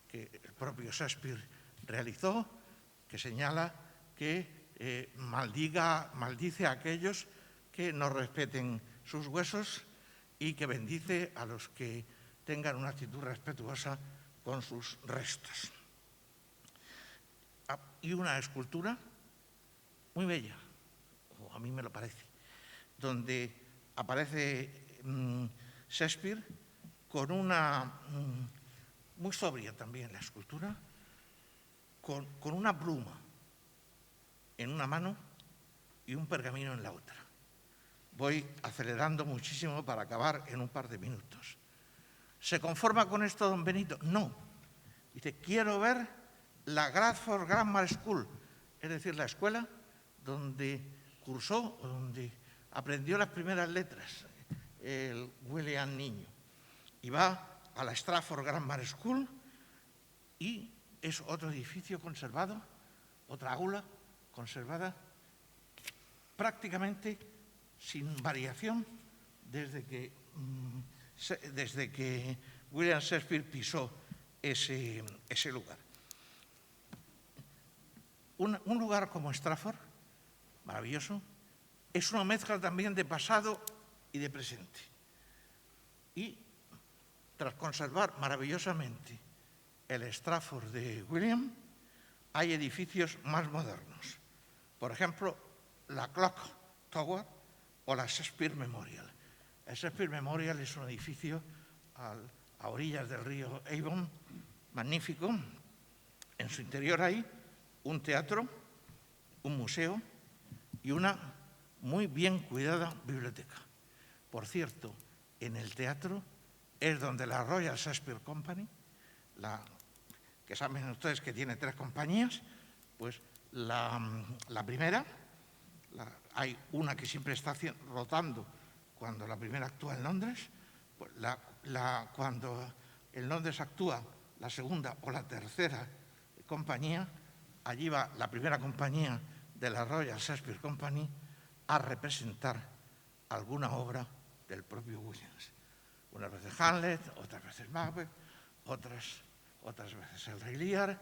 que el propio Shakespeare realizó, que señala que maldice a aquellos que no respeten sus huesos y que bendice a los que tengan una actitud respetuosa con sus restos. Y una escultura muy bella, o a mí me lo parece, donde aparece Shakespeare con una, muy sobria también la escultura, con una pluma en una mano y un pergamino en la otra. Voy acelerando muchísimo para acabar en un par de minutos. ¿Se conforma con esto don Benito? No. Dice, quiero ver la Bradford Grammar School, es decir, la escuela donde cursó, donde aprendió las primeras letras, el William niño. Y va a la Stratford Grammar School y es otro edificio conservado, otra aula conservada prácticamente sin variación desde que William Shakespeare pisó ese lugar. Un lugar como Stratford, maravilloso, es una mezcla también de pasado y de presente. Y tras conservar maravillosamente el Stratford de William, hay edificios más modernos. Por ejemplo, la Clock Tower o la Shakespeare Memorial. El Shakespeare Memorial es un edificio a orillas del río Avon, magnífico. En su interior hay un teatro, un museo y una muy bien cuidada biblioteca. Por cierto, en el teatro es donde la Royal Shakespeare Company, que saben ustedes que tiene 3 compañías, pues la primera, hay una que siempre está rotando cuando la primera actúa en Londres, pues cuando en Londres actúa la segunda o la tercera compañía, allí va la primera compañía de la Royal Shakespeare Company a representar alguna obra del propio Williams. Unas veces Hamlet, otras veces Macbeth, otras veces el Rey Lear,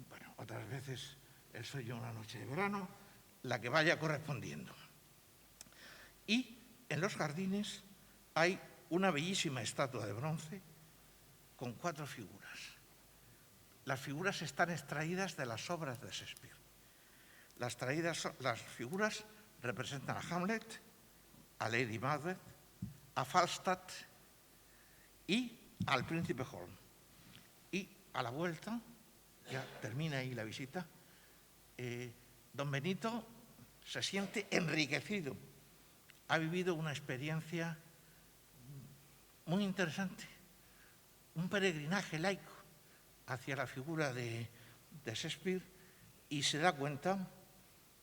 bueno, otras veces El sueño de una noche de verano, la que vaya correspondiendo. Y en los jardines hay una bellísima estatua de bronce con 4 figuras. Las figuras están extraídas de las obras de Shakespeare. Las figuras representan a Hamlet, a Lady Macbeth, a Falstaff y al príncipe Holmes. Y a la vuelta, ya termina ahí la visita, don Benito se siente enriquecido. Ha vivido una experiencia muy interesante, un peregrinaje laico hacia la figura de Shakespeare y se da cuenta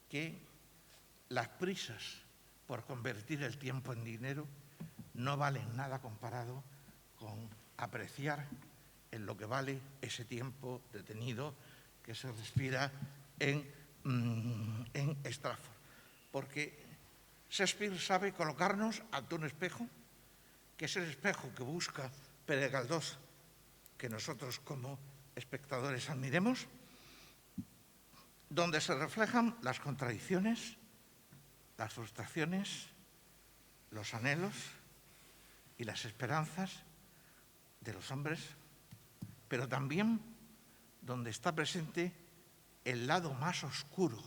que las prisas por convertir el tiempo en dinero no valen nada comparado con apreciar en lo que vale ese tiempo detenido que se respira en Stratford. Porque Shakespeare sabe colocarnos ante un espejo, que es el espejo que busca Pérez Galdós, que nosotros como espectadores admiremos, donde se reflejan las contradicciones, las frustraciones, los anhelos y las esperanzas de los hombres, pero también donde está presente el lado más oscuro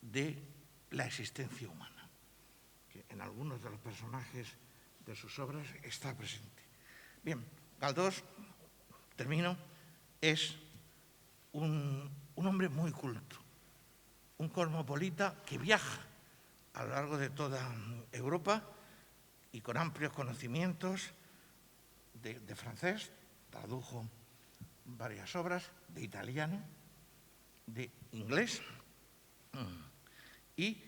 de la existencia humana, que en algunos de los personajes de sus obras está presente. Bien, Galdós, termino, es un hombre muy culto, un cosmopolita que viaja a lo largo de toda Europa y con amplios conocimientos de francés, tradujo varias obras, de italiano, de inglés, y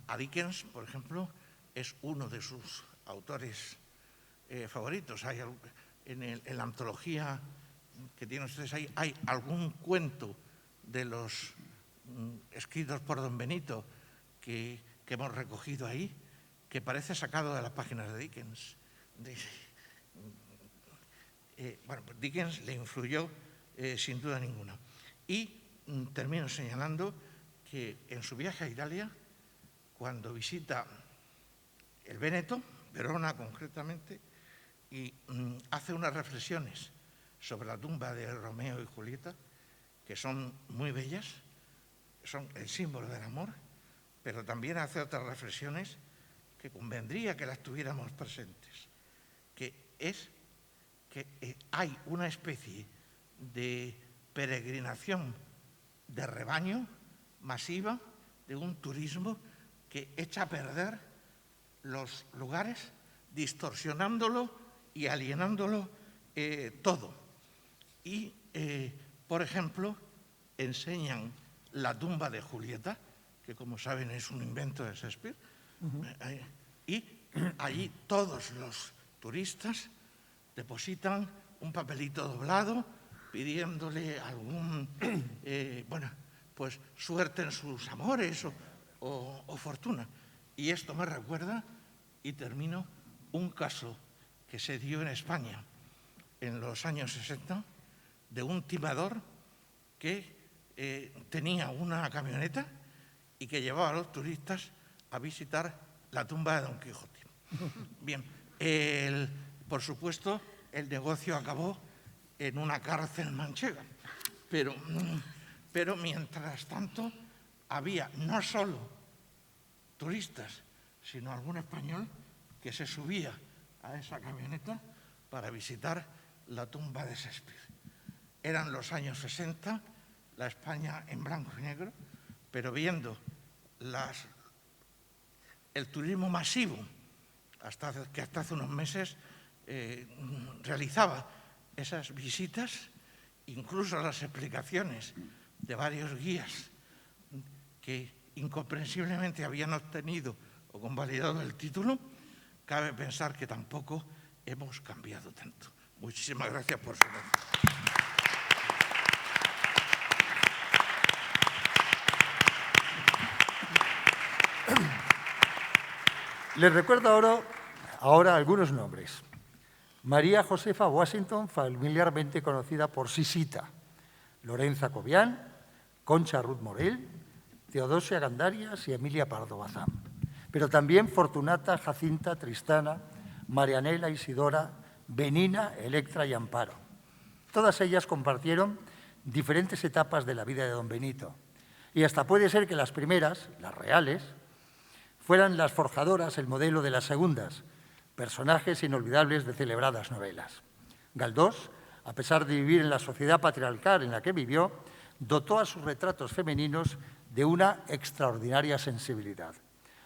a Dickens, por ejemplo, es uno de sus autores favoritos. Hay, en la antología que tienen ustedes ahí, hay algún cuento de los escritos por don Benito que hemos recogido ahí, que parece sacado de las páginas de Dickens. Bueno, pues Dickens le influyó sin duda ninguna. Y termino señalando que en su viaje a Italia, cuando visita el Véneto, Verona concretamente, y hace unas reflexiones sobre la tumba de Romeo y Julieta, que son muy bellas, son el símbolo del amor, pero también hace otras reflexiones que convendría que las tuviéramos presentes, que es que hay una especie de peregrinación de rebaño masiva, de un turismo que echa a perder los lugares, distorsionándolo y alienándolo todo. Y, por ejemplo, enseñan la tumba de Julieta, que como saben es un invento de Shakespeare, Y allí todos los turistas depositan un papelito doblado pidiéndole algún, pues suerte en sus amores o fortuna. Y esto me recuerda, y termino, un caso que se dio en España en los años 60 de un timador que tenía una camioneta y que llevaba a los turistas a visitar la tumba de Don Quijote. Bien, por supuesto, el negocio acabó en una cárcel manchega, pero mientras tanto había no solo turistas, sino algún español que se subía a esa camioneta para visitar la tumba de Shakespeare. Eran los años 60, la España en blanco y negro, pero viendo el turismo masivo que hasta hace unos meses realizaba esas visitas, incluso las explicaciones de varios guías que incomprensiblemente habían obtenido o convalidado el título, cabe pensar que tampoco hemos cambiado tanto. Muchísimas gracias por su atención. Les recuerdo ahora algunos nombres. María Josefa Washington, familiarmente conocida por Sisita, Lorenza Cobian, Concha Ruth Morel, Teodosia Gandarias y Emilia Pardo Bazán. Pero también Fortunata, Jacinta, Tristana, Marianela, Isidora, Benina, Electra y Amparo. Todas ellas compartieron diferentes etapas de la vida de don Benito. Y hasta puede ser que las primeras, las reales, fueran las forjadoras, el modelo de las segundas, personajes inolvidables de celebradas novelas. Galdós, a pesar de vivir en la sociedad patriarcal en la que vivió, dotó a sus retratos femeninos de una extraordinaria sensibilidad,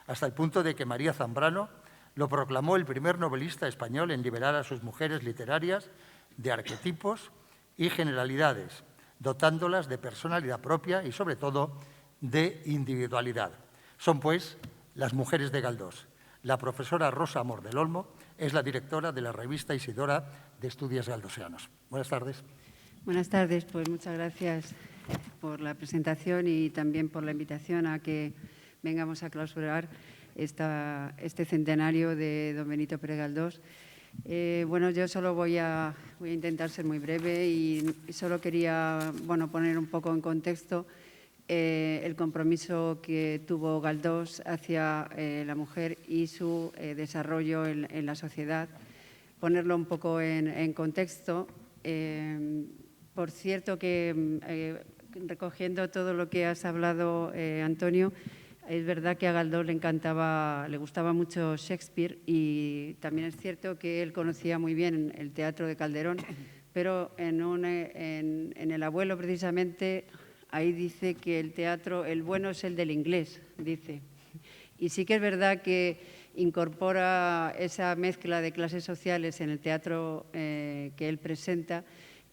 hasta el punto de que María Zambrano lo proclamó el primer novelista español en liberar a sus mujeres literarias de arquetipos y generalidades, dotándolas de personalidad propia y, sobre todo, de individualidad. Son, pues, las mujeres de Galdós. La profesora Rosa Amor del Olmo es la directora de la revista Isidora de Estudios Galdosianos. Buenas tardes. Buenas tardes, pues muchas gracias por la presentación y también por la invitación a que vengamos a clausurar este centenario de don Benito Pérez Galdós. Yo solo voy a intentar ser muy breve y solo quería poner un poco en contexto el compromiso que tuvo Galdós hacia la mujer y su desarrollo en la sociedad. Ponerlo un poco en contexto. Por cierto que, recogiendo todo lo que has hablado, Antonio, es verdad que a Galdós le gustaba mucho Shakespeare y también es cierto que él conocía muy bien el teatro de Calderón, pero en El abuelo, precisamente, ahí dice que el teatro, el bueno es el del inglés, dice. Y sí que es verdad que incorpora esa mezcla de clases sociales en el teatro que él presenta,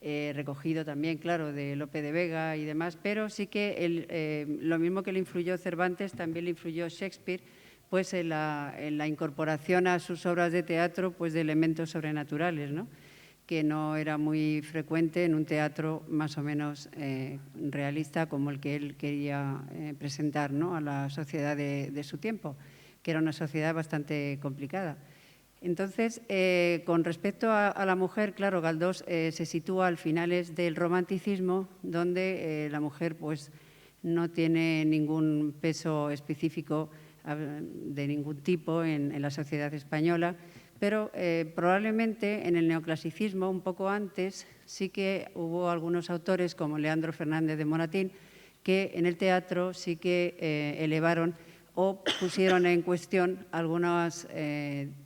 recogido también, claro, de Lope de Vega y demás, pero sí que lo mismo que le influyó Cervantes, también le influyó Shakespeare, pues en la incorporación a sus obras de teatro pues de elementos sobrenaturales, ¿no?, que no era muy frecuente en un teatro más o menos realista como el que él quería presentar, ¿no?, a la sociedad de su tiempo, que era una sociedad bastante complicada. Entonces, con respecto a la mujer, claro, Galdós se sitúa al finales del romanticismo, donde la mujer pues, no tiene ningún peso específico de ningún tipo en la sociedad española, pero probablemente en el neoclasicismo, un poco antes, sí que hubo algunos autores como Leandro Fernández de Moratín que en el teatro sí que elevaron o pusieron en cuestión algunos,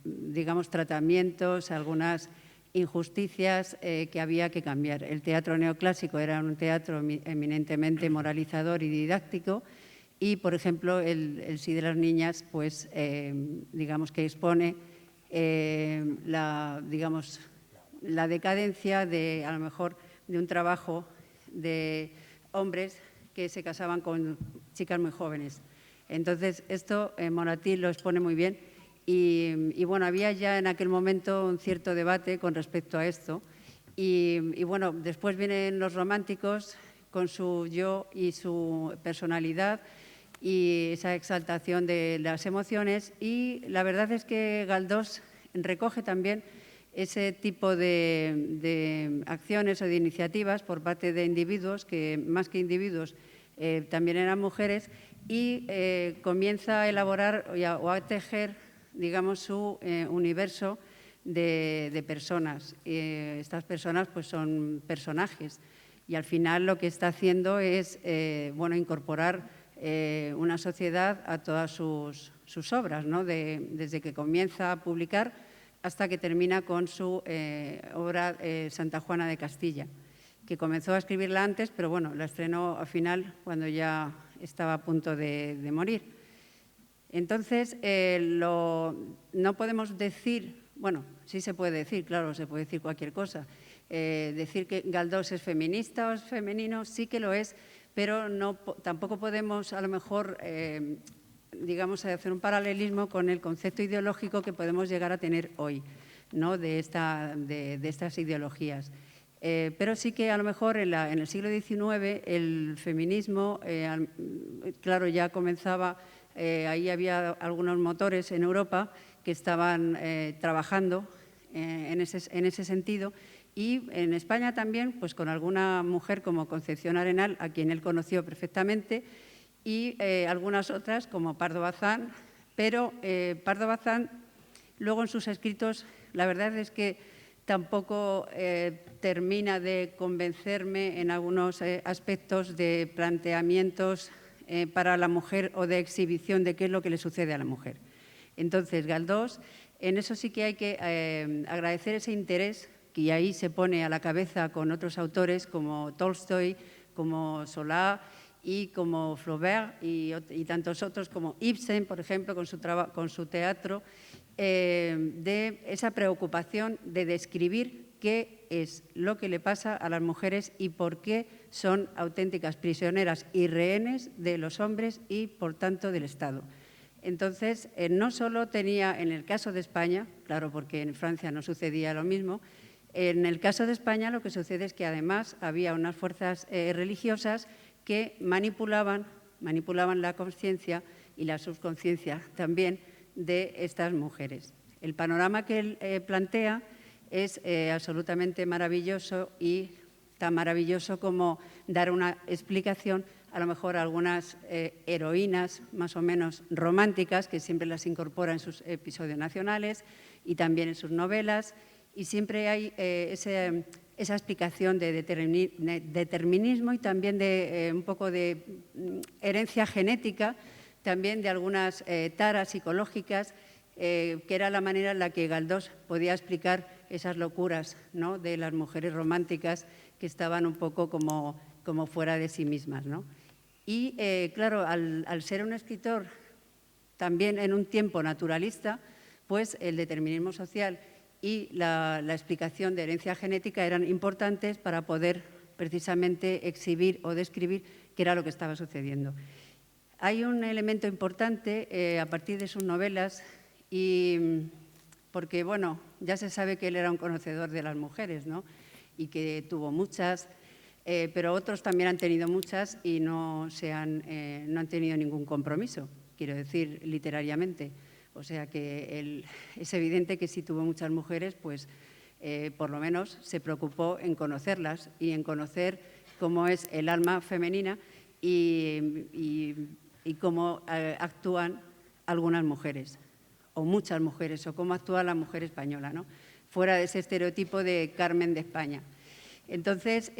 digamos, tratamientos, algunas injusticias que había que cambiar. El teatro neoclásico era un teatro eminentemente moralizador y didáctico y, por ejemplo, el Sí de las niñas, pues, digamos que expone la decadencia a lo mejor de un trabajo de hombres que se casaban con chicas muy jóvenes. Entonces, esto Moratín lo expone muy bien y bueno, había ya en aquel momento un cierto debate con respecto a esto. Y bueno, después vienen los románticos con su yo y su personalidad y esa exaltación de las emociones, y la verdad es que Galdós recoge también ese tipo de acciones o de iniciativas por parte de individuos, que más que individuos también eran mujeres, y comienza a elaborar o a tejer, digamos, su universo de personas. Estas personas pues son personajes y al final lo que está haciendo es bueno, incorporar una sociedad a todas sus obras, ¿no? Desde que comienza a publicar hasta que termina con su obra Santa Juana de Castilla, que comenzó a escribirla antes, pero bueno, la estrenó al final cuando ya estaba a punto de morir. Entonces, no podemos decir, bueno, sí se puede decir, claro, se puede decir cualquier cosa. Decir que Galdós es feminista o es femenino, sí que lo es, pero tampoco podemos a lo mejor, digamos, hacer un paralelismo con el concepto ideológico que podemos llegar a tener hoy, ¿no? de estas ideologías. Pero sí que a lo mejor en el siglo XIX el feminismo, claro, ya comenzaba, ahí había algunos motores en Europa que estaban trabajando en ese sentido, y en España también, pues con alguna mujer como Concepción Arenal, a quien él conoció perfectamente, y algunas otras como Pardo Bazán, pero Pardo Bazán luego en sus escritos la verdad es que tampoco termina de convencerme en algunos aspectos de planteamientos para la mujer o de exhibición de qué es lo que le sucede a la mujer. Entonces, Galdós, en eso sí que hay que agradecer ese interés, que ahí se pone a la cabeza con otros autores como Tolstoy, como Solá y como Flaubert y tantos otros como Ibsen, por ejemplo, con su teatro, de esa preocupación de describir qué es lo que le pasa a las mujeres y por qué son auténticas prisioneras y rehenes de los hombres y, por tanto, del Estado. Entonces, no solo tenía, en el caso de España, claro, porque en Francia no sucedía lo mismo, en el caso de España lo que sucede es que además había unas fuerzas religiosas que manipulaban la conciencia y la subconsciencia también de estas mujeres. El panorama que él plantea es absolutamente maravilloso, y tan maravilloso como dar una explicación a lo mejor a algunas heroínas más o menos románticas, que siempre las incorpora en sus episodios nacionales y también en sus novelas, y siempre hay esa explicación de determinismo y también de un poco de herencia genética, también de algunas taras psicológicas, que era la manera en la que Galdós podía explicar esas locuras, ¿no?, de las mujeres románticas que estaban un poco como fuera de sí mismas, ¿no? Y claro, al ser un escritor también en un tiempo naturalista, pues el determinismo social y la explicación de herencia genética eran importantes para poder precisamente exhibir o describir qué era lo que estaba sucediendo. Hay un elemento importante a partir de sus novelas, y porque bueno, ya se sabe que él era un conocedor de las mujeres, ¿no?, y que tuvo muchas, pero otros también han tenido muchas y no han tenido ningún compromiso, quiero decir, literariamente. O sea que es evidente que si tuvo muchas mujeres, pues por lo menos se preocupó en conocerlas y en conocer cómo es el alma femenina y cómo actúan algunas mujeres, o muchas mujeres, o cómo actúa la mujer española, ¿no?, fuera de ese estereotipo de Carmen de España. Entonces,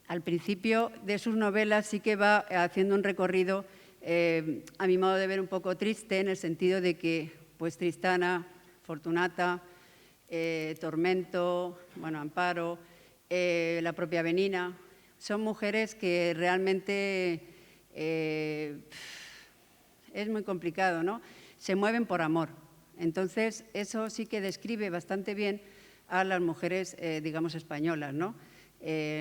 al principio de sus novelas sí que va haciendo un recorrido, a mi modo de ver, un poco triste, en el sentido de que pues Tristana, Fortunata, Tormento, bueno, Amparo, la propia Benina, son mujeres que realmente es muy complicado, ¿no? Se mueven por amor. Entonces, eso sí que describe bastante bien a las mujeres, digamos, españolas, ¿no?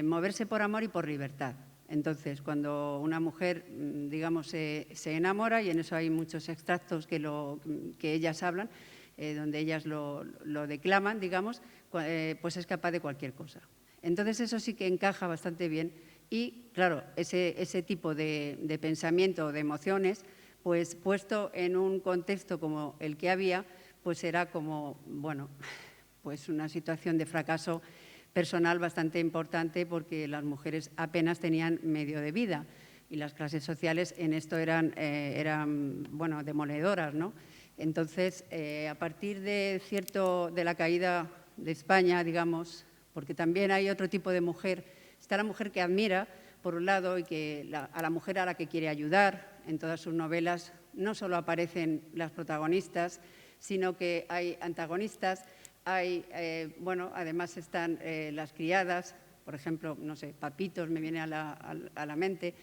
Moverse por amor y por libertad. Entonces, cuando una mujer, digamos, se enamora, y en eso hay muchos extractos que ellas hablan, donde ellas lo declaman, digamos, pues es capaz de cualquier cosa. Entonces, eso sí que encaja bastante bien y, claro, ese tipo de pensamiento o de emociones, pues puesto en un contexto como el que había, pues era como, bueno, pues una situación de fracaso personal bastante importante, porque las mujeres apenas tenían medio de vida y las clases sociales en esto eran bueno, demoledoras, ¿no? Entonces, a partir de la caída de España, digamos, porque también hay otro tipo de mujer, está la mujer que admira, por un lado, y a la mujer a la que quiere ayudar. En todas sus novelas no solo aparecen las protagonistas, sino que hay antagonistas. Bueno, además están las criadas, por ejemplo, no sé, Papitos me viene a la mente.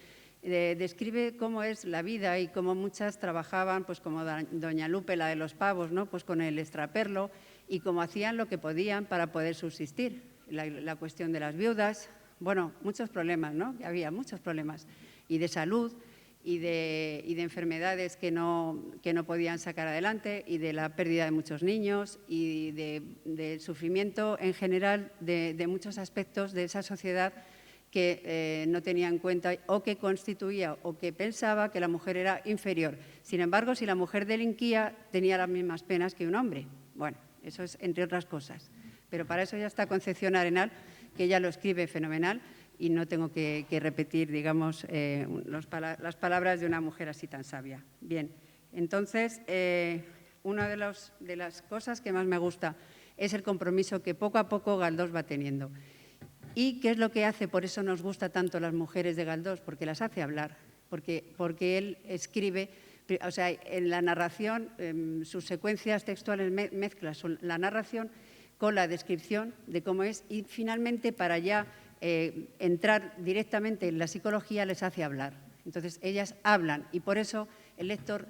Describe cómo es la vida y cómo muchas trabajaban, pues como doña Lupe, la de los pavos, ¿no? Pues con el extraperlo, y cómo hacían lo que podían para poder subsistir. La cuestión de las viudas, bueno, muchos problemas, ¿no? Había muchos problemas, y de salud, y de enfermedades que no podían sacar adelante, y de la pérdida de muchos niños, y de sufrimiento en general de muchos aspectos de esa sociedad que no tenía en cuenta, o que constituía, o que pensaba que la mujer era inferior. Sin embargo, si la mujer delinquía, tenía las mismas penas que un hombre. Bueno, eso es entre otras cosas. Pero para eso ya está Concepción Arenal, que ella lo escribe fenomenal, y no tengo que repetir, digamos, las palabras de una mujer así tan sabia. Bien, entonces, una de las cosas que más me gusta es el compromiso que poco a poco Galdós va teniendo. ¿Y qué es lo que hace? Por eso nos gusta tanto las mujeres de Galdós, porque las hace hablar, porque él escribe, o sea, en la narración, sus secuencias textuales mezcla la narración con la descripción de cómo es, y finalmente, para ya entrar directamente en la psicología, les hace hablar. Entonces, ellas hablan, y por eso el lector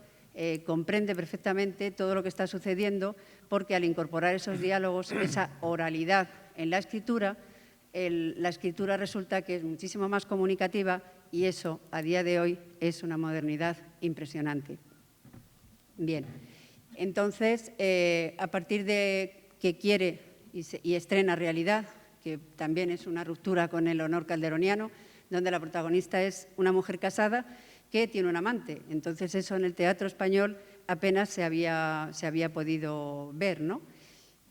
comprende perfectamente todo lo que está sucediendo, porque al incorporar esos diálogos, esa oralidad en la escritura resulta que es muchísimo más comunicativa, y eso, a día de hoy, es una modernidad impresionante. Bien, entonces, a partir de que quiere y estrena Realidad, que también es una ruptura con el honor calderoniano, donde la protagonista es una mujer casada que tiene un amante. Entonces, eso en el teatro español apenas se había podido ver, ¿no?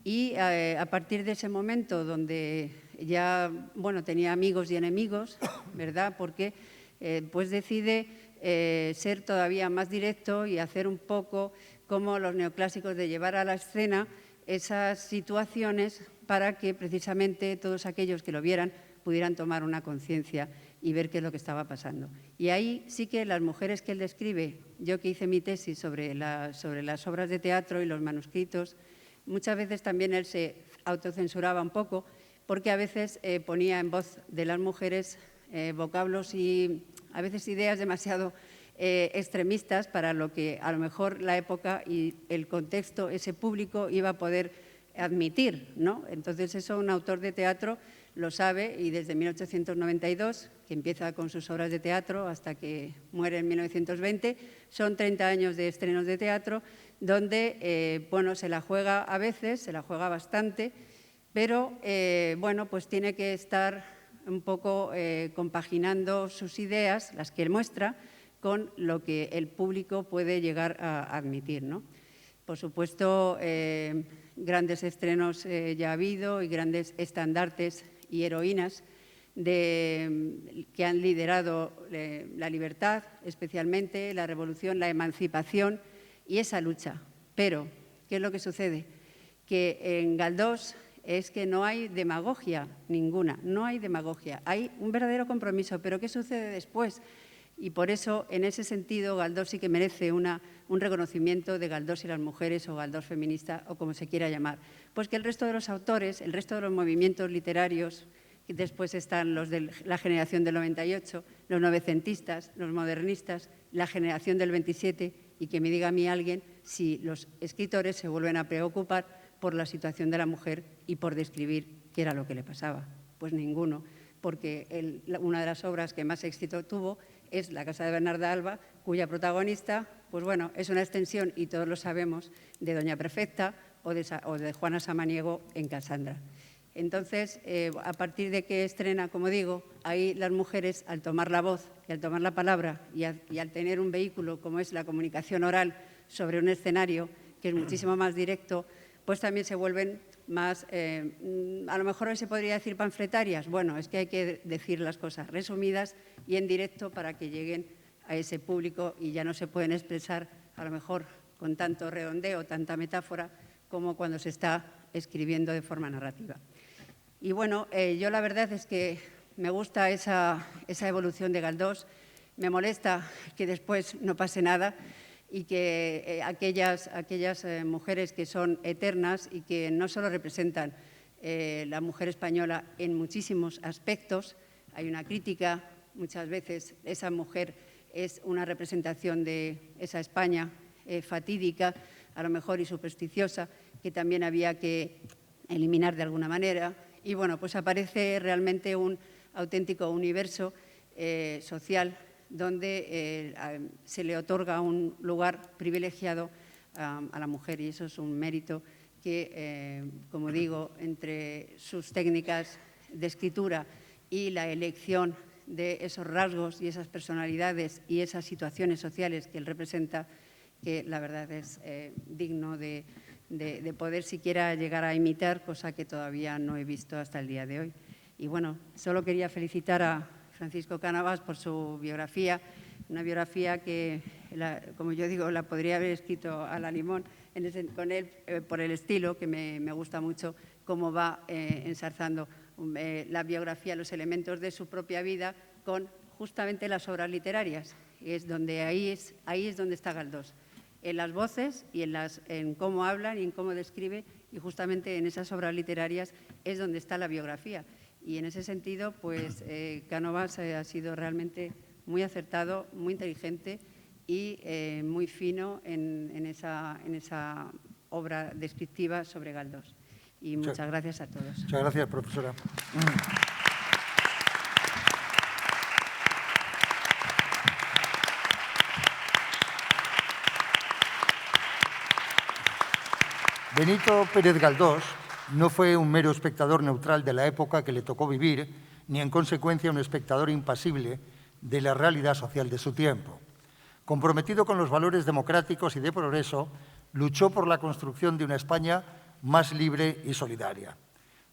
Y a partir de ese momento, donde ya, bueno, tenía amigos y enemigos, ¿verdad? Porque pues decide ser todavía más directo y hacer un poco como los neoclásicos, de llevar a la escena esas situaciones para que precisamente todos aquellos que lo vieran pudieran tomar una conciencia y ver qué es lo que estaba pasando. Y ahí sí que las mujeres que él describe, yo que hice mi tesis sobre las obras de teatro y los manuscritos, muchas veces también él se autocensuraba un poco, porque a veces ponía en voz de las mujeres vocablos y a veces ideas demasiado extremistas para lo que a lo mejor la época y el contexto, ese público, iba a poder admitir, ¿no? Entonces, eso un autor de teatro lo sabe, y desde 1892, que empieza con sus obras de teatro, hasta que muere en 1920, son 30 años de estrenos de teatro, donde, bueno, se la juega a veces, se la juega bastante, pero, bueno, pues tiene que estar un poco compaginando sus ideas, las que él muestra, con lo que el público puede llegar a admitir, ¿no? Por supuesto, grandes estrenos ya ha habido, y grandes estandartes y heroínas que han liderado la libertad, especialmente la revolución, la emancipación y esa lucha. Pero, ¿qué es lo que sucede? Que en Galdós es que no hay demagogia ninguna, no hay demagogia, hay un verdadero compromiso. Pero ¿qué sucede después? Y por eso, en ese sentido, Galdós sí que merece un reconocimiento de Galdós y las mujeres, o Galdós feminista, o como se quiera llamar. Pues que el resto de los autores, el resto de los movimientos literarios, que después están los de la generación del 98, los novecentistas, los modernistas, la generación del 27, y que me diga a mí alguien si los escritores se vuelven a preocupar por la situación de la mujer y por describir qué era lo que le pasaba. Pues ninguno. porque una de las obras que más éxito tuvo es La casa de Bernarda Alba, cuya protagonista, pues bueno, es una extensión, y todos lo sabemos, de Doña Perfecta o de Juana Samaniego en Casandra. Entonces, a partir de que estrena, como digo, ahí las mujeres, al tomar la voz y al tomar la palabra y al tener un vehículo como es la comunicación oral sobre un escenario que es muchísimo más directo, pues también se vuelven más, a lo mejor hoy se podría decir panfletarias. Bueno, es que hay que decir las cosas resumidas y en directo para que lleguen a ese público y ya no se pueden expresar a lo mejor con tanto redondeo, tanta metáfora, como cuando se está escribiendo de forma narrativa. Y bueno, yo la verdad es que me gusta esa evolución de Galdós, me molesta que después no pase nada y que aquellas mujeres que son eternas y que no solo representan la mujer española en muchísimos aspectos, hay una crítica, muchas veces esa mujer es una representación de esa España fatídica, a lo mejor y supersticiosa, que también había que eliminar de alguna manera. Y bueno, pues aparece realmente un auténtico universo social donde se le otorga un lugar privilegiado a la mujer, y eso es un mérito que, como digo, entre sus técnicas de escritura y la elección de esos rasgos y esas personalidades y esas situaciones sociales que él representa, que la verdad es digno de poder siquiera llegar a imitar, cosa que todavía no he visto hasta el día de hoy. Y bueno, solo quería felicitar a Francisco Cánovas por su biografía, una biografía que, como yo digo, la podría haber escrito a la limón con él, por el estilo, que me gusta mucho cómo va ensalzando la biografía, los elementos de su propia vida con justamente las obras literarias. Es donde ahí es donde está Galdós, en las voces y en cómo hablan y en cómo describe, y justamente en esas obras literarias es donde está la biografía. Y en ese sentido, pues Cánovas ha sido realmente muy acertado, muy inteligente y muy fino en esa obra descriptiva sobre Galdós. Y muchas gracias a todos. Muchas gracias, profesora. Benito Pérez Galdós no fue un mero espectador neutral de la época que le tocó vivir, ni en consecuencia un espectador impasible de la realidad social de su tiempo. Comprometido con los valores democráticos y de progreso, luchó por la construcción de una España más libre y solidaria.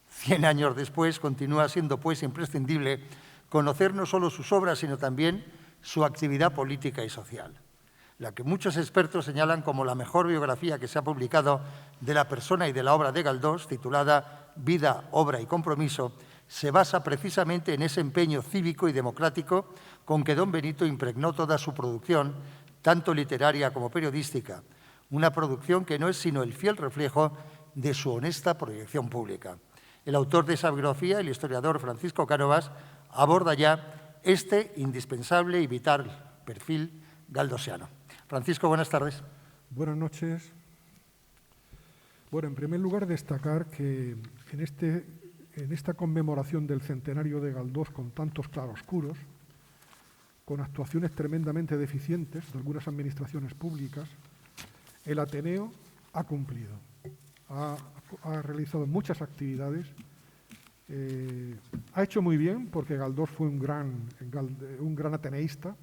100 años después, continúa siendo pues imprescindible conocer no solo sus obras, sino también su actividad política y social, la que muchos expertos señalan como la mejor biografía que se ha publicado de la persona y de la obra de Galdós, titulada Vida, obra y compromiso, se basa precisamente en ese empeño cívico y democrático con que don Benito impregnó toda su producción, tanto literaria como periodística, una producción que no es sino el fiel reflejo de su honesta proyección pública. El autor de esa biografía, el historiador Francisco Cánovas, aborda ya este indispensable y vital perfil galdosiano. Francisco, buenas tardes. Buenas noches. Bueno, en primer lugar, destacar que en esta conmemoración del centenario de Galdós con tantos claroscuros, con actuaciones tremendamente deficientes de algunas administraciones públicas, el Ateneo ha cumplido, ha realizado muchas actividades, ha hecho muy bien porque Galdós fue un gran ateneísta,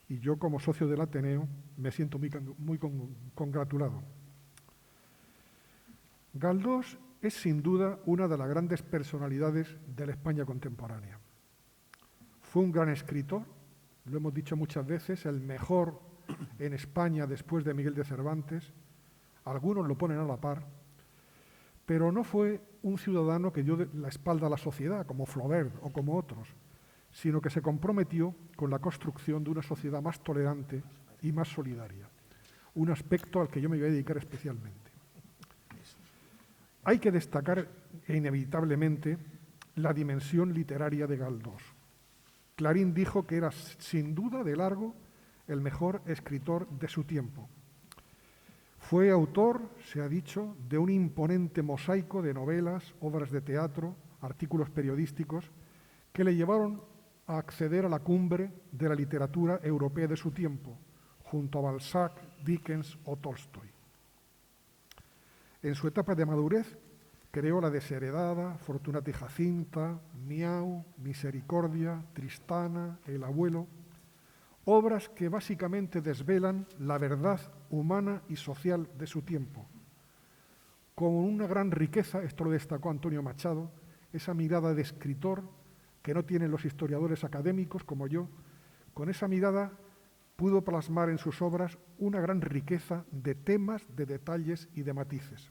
y yo, como socio del Ateneo, me siento muy congratulado. Galdós es, sin duda, una de las grandes personalidades de la España contemporánea. Fue un gran escritor, lo hemos dicho muchas veces, el mejor en España después de Miguel de Cervantes. Algunos lo ponen a la par, pero no fue un ciudadano que dio la espalda a la sociedad, como Flaubert o como otros, sino que se comprometió con la construcción de una sociedad más tolerante y más solidaria, un aspecto al que yo me voy a dedicar especialmente. Hay que destacar inevitablemente la dimensión literaria de Galdós. Clarín dijo que era sin duda de largo el mejor escritor de su tiempo. Fue autor, se ha dicho, de un imponente mosaico de novelas, obras de teatro, artículos periodísticos, que le llevaron a acceder a la cumbre de la literatura europea de su tiempo, junto a Balzac, Dickens o Tolstoy. En su etapa de madurez, creó La desheredada, Fortunata y Jacinta, Miau, Misericordia, Tristana, El abuelo, obras que básicamente desvelan la verdad humana y social de su tiempo. Con una gran riqueza, esto lo destacó Antonio Machado, esa mirada de escritor que no tienen los historiadores académicos como yo, con esa mirada pudo plasmar en sus obras una gran riqueza de temas, de detalles y de matices.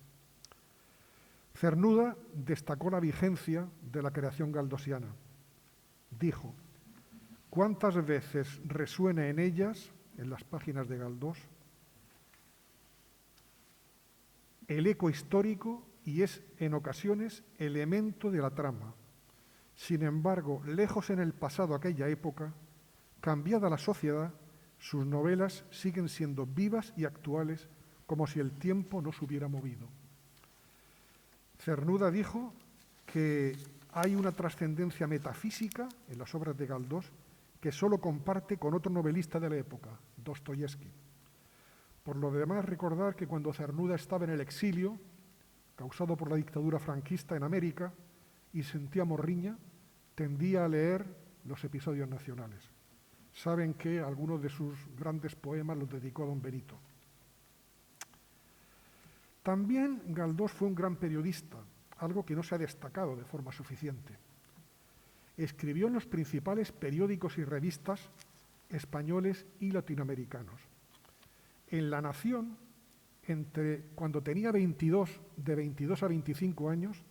Cernuda destacó la vigencia de la creación galdosiana. Dijo: ¿cuántas veces resuena en ellas, en las páginas de Galdós, el eco histórico y es en ocasiones elemento de la trama? Sin embargo, lejos en el pasado aquella época, cambiada la sociedad, sus novelas siguen siendo vivas y actuales como si el tiempo no se hubiera movido. Cernuda dijo que hay una trascendencia metafísica en las obras de Galdós que solo comparte con otro novelista de la época, Dostoyevski. Por lo demás, recordar que cuando Cernuda estaba en el exilio, causado por la dictadura franquista en América, y sentía morriña, tendía a leer los episodios nacionales. Saben que algunos de sus grandes poemas los dedicó a don Benito. También Galdós fue un gran periodista, algo que no se ha destacado de forma suficiente. Escribió en los principales periódicos y revistas españoles y latinoamericanos. En La Nación, cuando tenía de 22 a 25 años,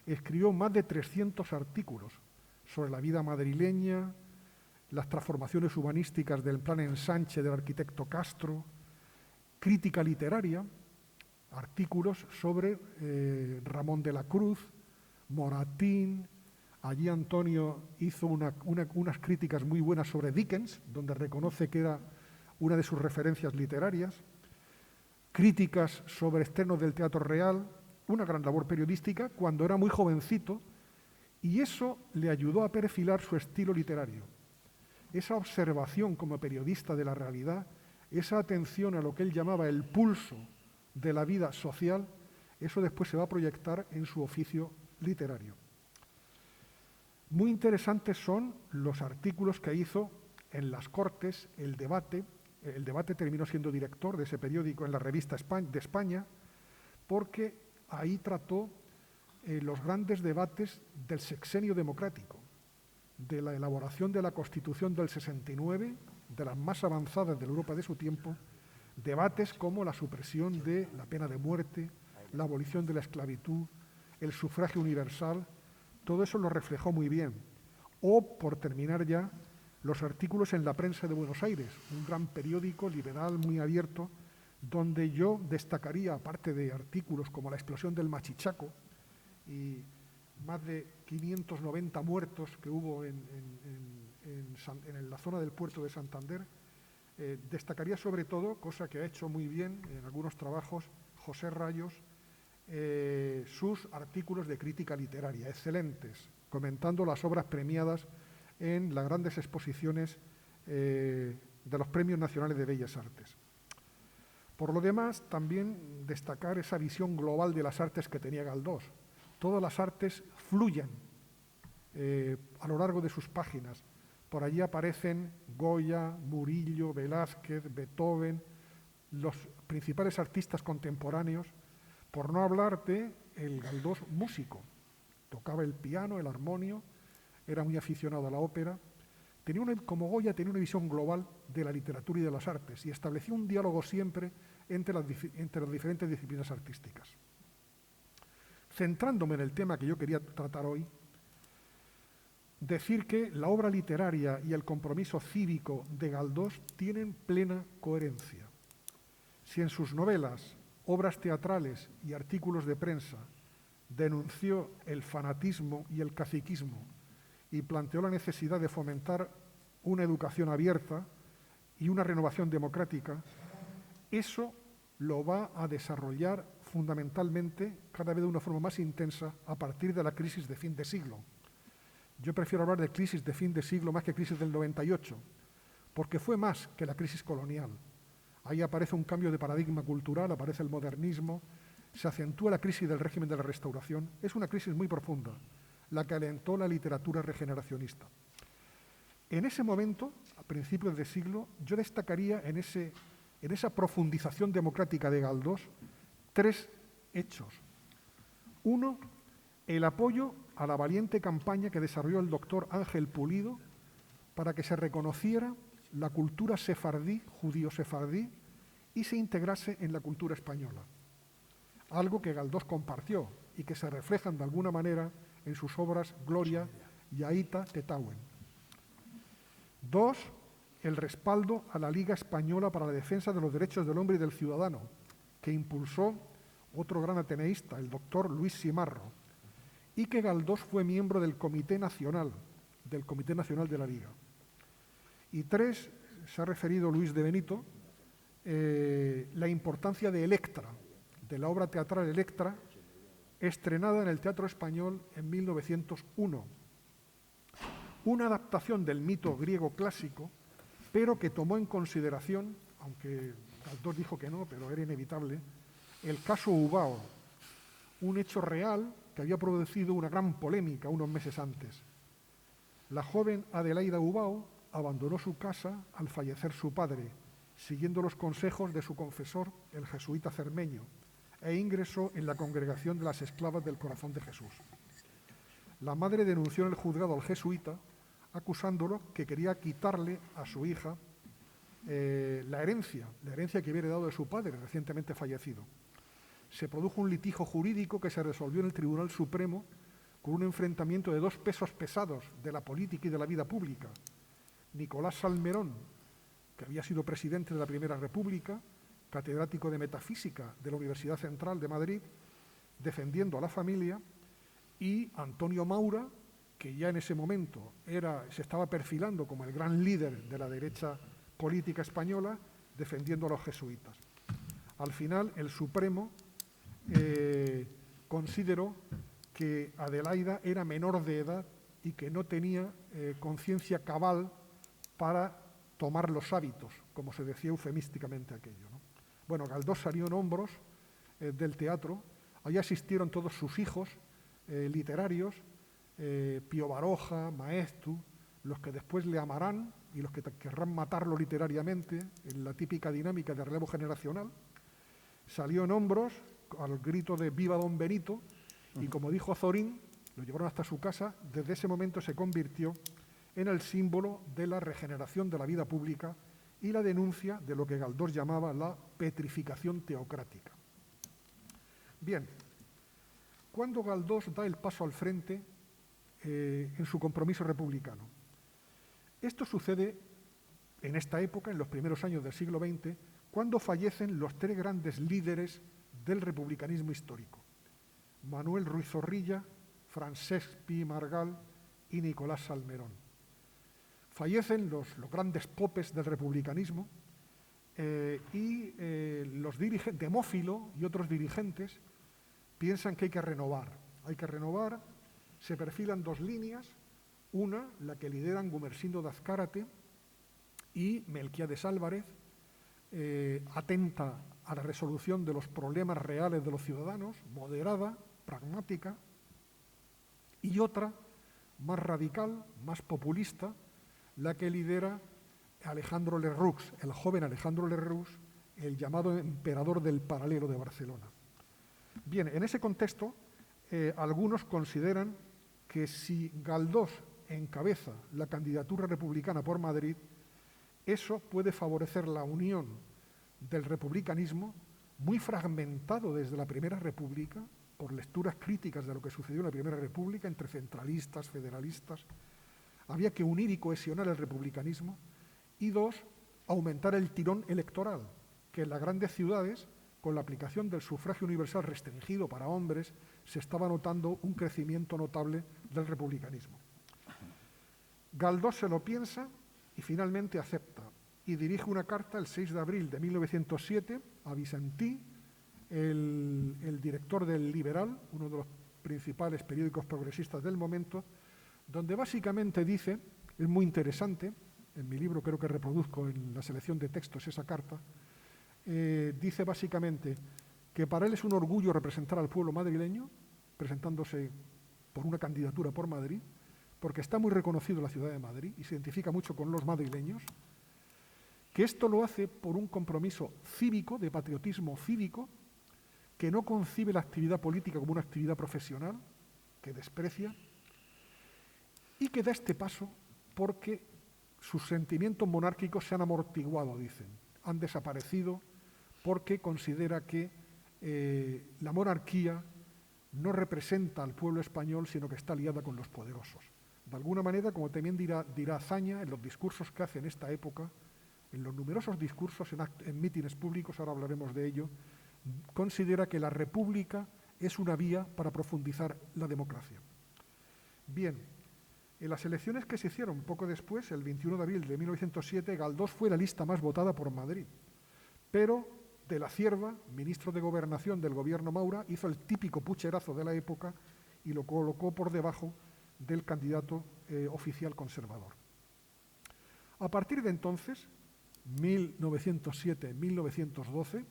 escribió más de 300 artículos sobre la vida madrileña, las transformaciones humanísticas del plan ensanche del arquitecto Castro, crítica literaria, artículos sobre Ramón de la Cruz, Moratín. Allí Antonio hizo unas críticas muy buenas sobre Dickens, donde reconoce que era una de sus referencias literarias, críticas sobre estrenos del Teatro Real, una gran labor periodística cuando era muy jovencito, y eso le ayudó a perfilar su estilo literario. Esa observación como periodista de la realidad, esa atención a lo que él llamaba el pulso de la vida social, eso después se va a proyectar en su oficio literario. Muy interesantes son los artículos que hizo en las Cortes, el debate. El debate terminó siendo director de ese periódico en la Revista de España, porque ahí trató los grandes debates del sexenio democrático, de la elaboración de la Constitución del 69, de las más avanzadas de la Europa de su tiempo, debates como la supresión de la pena de muerte, la abolición de la esclavitud, el sufragio universal, todo eso lo reflejó muy bien. O, por terminar ya, los artículos en La Prensa de Buenos Aires, un gran periódico liberal muy abierto, donde yo destacaría, aparte de artículos como la explosión del Machichaco y más de 590 muertos que hubo en la zona del puerto de Santander, destacaría sobre todo, cosa que ha hecho muy bien en algunos trabajos José Rayos, sus artículos de crítica literaria, excelentes, comentando las obras premiadas en las grandes exposiciones de los Premios Nacionales de Bellas Artes. Por lo demás, también destacar esa visión global de las artes que tenía Galdós. Todas las artes fluyen a lo largo de sus páginas. Por allí aparecen Goya, Murillo, Velázquez, Beethoven, los principales artistas contemporáneos, por no hablar de el Galdós músico. Tocaba el piano, el armonio, era muy aficionado a la ópera. Como Goya, tenía una visión global de la literatura y de las artes y estableció un diálogo siempre entre las diferentes disciplinas artísticas. Centrándome en el tema que yo quería tratar hoy, decir que la obra literaria y el compromiso cívico de Galdós tienen plena coherencia. Si en sus novelas, obras teatrales y artículos de prensa denunció el fanatismo y el caciquismo y planteó la necesidad de fomentar una educación abierta y una renovación democrática, eso lo va a desarrollar fundamentalmente cada vez de una forma más intensa a partir de la crisis de fin de siglo. Yo prefiero hablar de crisis de fin de siglo más que crisis del 98, porque fue más que la crisis colonial. Ahí aparece un cambio de paradigma cultural, aparece el modernismo, se acentúa la crisis del régimen de la Restauración. Es una crisis muy profunda, la que alentó la literatura regeneracionista. En ese momento, a principios de siglo, yo destacaría en esa profundización democrática de Galdós 3 hechos. Uno, el apoyo a la valiente campaña que desarrolló el doctor Ángel Pulido para que se reconociera la cultura sefardí, judío-sefardí, y se integrase en la cultura española. Algo que Galdós compartió y que se reflejan de alguna manera en sus obras Gloria y Aita Tetauen. 2, el respaldo a la Liga Española para la Defensa de los Derechos del Hombre y del Ciudadano, que impulsó otro gran ateneísta, el doctor Luis Simarro, y que Galdós fue miembro del Comité Nacional de la Liga. Y 3, se ha referido Luis de Benito, la importancia de Electra, de la obra teatral Electra, estrenada en el Teatro Español en 1901. Una adaptación del mito griego clásico, pero que tomó en consideración, aunque Galdós dijo que no, pero era inevitable, el caso Ubao, un hecho real que había producido una gran polémica unos meses antes. La joven Adelaida Ubao abandonó su casa al fallecer su padre, siguiendo los consejos de su confesor, el jesuita Cermeño, e ingresó en la congregación de las Esclavas del Corazón de Jesús. La madre denunció en el juzgado al jesuita, acusándolo que quería quitarle a su hija la herencia que había heredado de su padre, recientemente fallecido. Se produjo un litigio jurídico que se resolvió en el Tribunal Supremo con un enfrentamiento de 2 pesos pesados de la política y de la vida pública. Nicolás Salmerón, que había sido presidente de la Primera República, catedrático de Metafísica de la Universidad Central de Madrid, defendiendo a la familia, y Antonio Maura, que ya en ese momento se estaba perfilando como el gran líder de la derecha política española, defendiendo a los jesuitas. Al final, el Supremo consideró que Adelaida era menor de edad y que no tenía conciencia cabal para tomar los hábitos, como se decía eufemísticamente aquello, ¿no? Bueno, Galdós salió en hombros del teatro. Allí asistieron todos sus hijos literarios, Pío Baroja, Maestu, los que después le amarán y los que querrán matarlo literariamente en la típica dinámica de relevo generacional. Salió en hombros al grito de «Viva Don Benito», y como dijo Zorín, lo llevaron hasta su casa. Desde ese momento se convirtió en el símbolo de la regeneración de la vida pública y la denuncia de lo que Galdós llamaba la petrificación teocrática. Bien, ¿cuándo Galdós da el paso al frente en su compromiso republicano? Esto sucede en esta época, en los primeros años del siglo XX, cuando fallecen los 3 grandes líderes del republicanismo histórico: Manuel Ruiz Zorrilla, Francesc Pi i Margall y Nicolás Salmerón. Fallecen los grandes popes del republicanismo y los dirigentes, Demófilo y otros dirigentes, piensan que hay que renovar. Se perfilan 2 líneas, una, la que lideran Gumersindo de Azcárate y Melquiades Álvarez, atenta a la resolución de los problemas reales de los ciudadanos, moderada, pragmática, y otra, más radical, más populista, la que lidera Alejandro Lerroux, el joven Alejandro Lerroux, el llamado emperador del paralelo de Barcelona. Bien, en ese contexto, algunos consideran que si Galdós encabeza la candidatura republicana por Madrid, eso puede favorecer la unión del republicanismo, muy fragmentado desde la Primera República, por lecturas críticas de lo que sucedió en la Primera República, entre centralistas, federalistas. Había que unir y cohesionar el republicanismo. Y 2, aumentar el tirón electoral, que en las grandes ciudades, con la aplicación del sufragio universal restringido para hombres, se estaba notando un crecimiento notable del republicanismo. Galdós se lo piensa y finalmente acepta, y dirige una carta el 6 de abril de 1907 a Vicentí, el director del Liberal, uno de los principales periódicos progresistas del momento, donde básicamente dice, es muy interesante, en mi libro creo que reproduzco en la selección de textos esa carta, dice básicamente que para él es un orgullo representar al pueblo madrileño, presentándose por una candidatura por Madrid, porque está muy reconocido en la ciudad de Madrid y se identifica mucho con los madrileños, que esto lo hace por un compromiso cívico, de patriotismo cívico, que no concibe la actividad política como una actividad profesional, que desprecia, y que da este paso porque sus sentimientos monárquicos se han amortiguado, dicen, han desaparecido porque considera que la monarquía no representa al pueblo español, sino que está aliada con los poderosos. De alguna manera, como también dirá Azaña en los discursos que hace en esta época, en los numerosos discursos, en mítines públicos, ahora hablaremos de ello, considera que la república es una vía para profundizar la democracia. Bien, en las elecciones que se hicieron poco después, el 21 de abril de 1907, Galdós fue la lista más votada por Madrid, pero de la Cierva, ministro de Gobernación del gobierno Maura, hizo el típico pucherazo de la época y lo colocó por debajo del candidato oficial conservador. A partir de entonces, 1907-1912,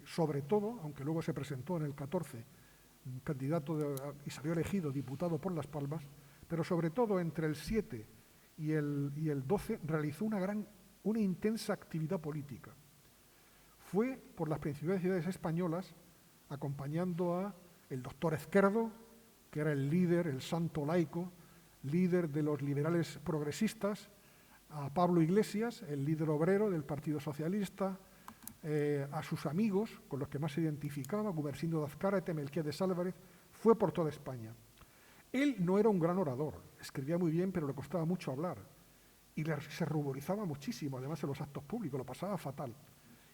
sobre todo, aunque luego se presentó en el 14 candidato y salió elegido diputado por Las Palmas, pero sobre todo entre el 7 y el 12 realizó una intensa actividad política. Fue por las principales ciudades españolas acompañando a el doctor Ezquerdo, que era el líder, el santo laico, líder de los liberales progresistas, a Pablo Iglesias, el líder obrero del Partido Socialista, a sus amigos, con los que más se identificaba, Gumersindo de Azcárate, Melquiades Álvarez, fue por toda España. Él no era un gran orador, escribía muy bien, pero le costaba mucho hablar, y se ruborizaba muchísimo, además en los actos públicos, lo pasaba fatal.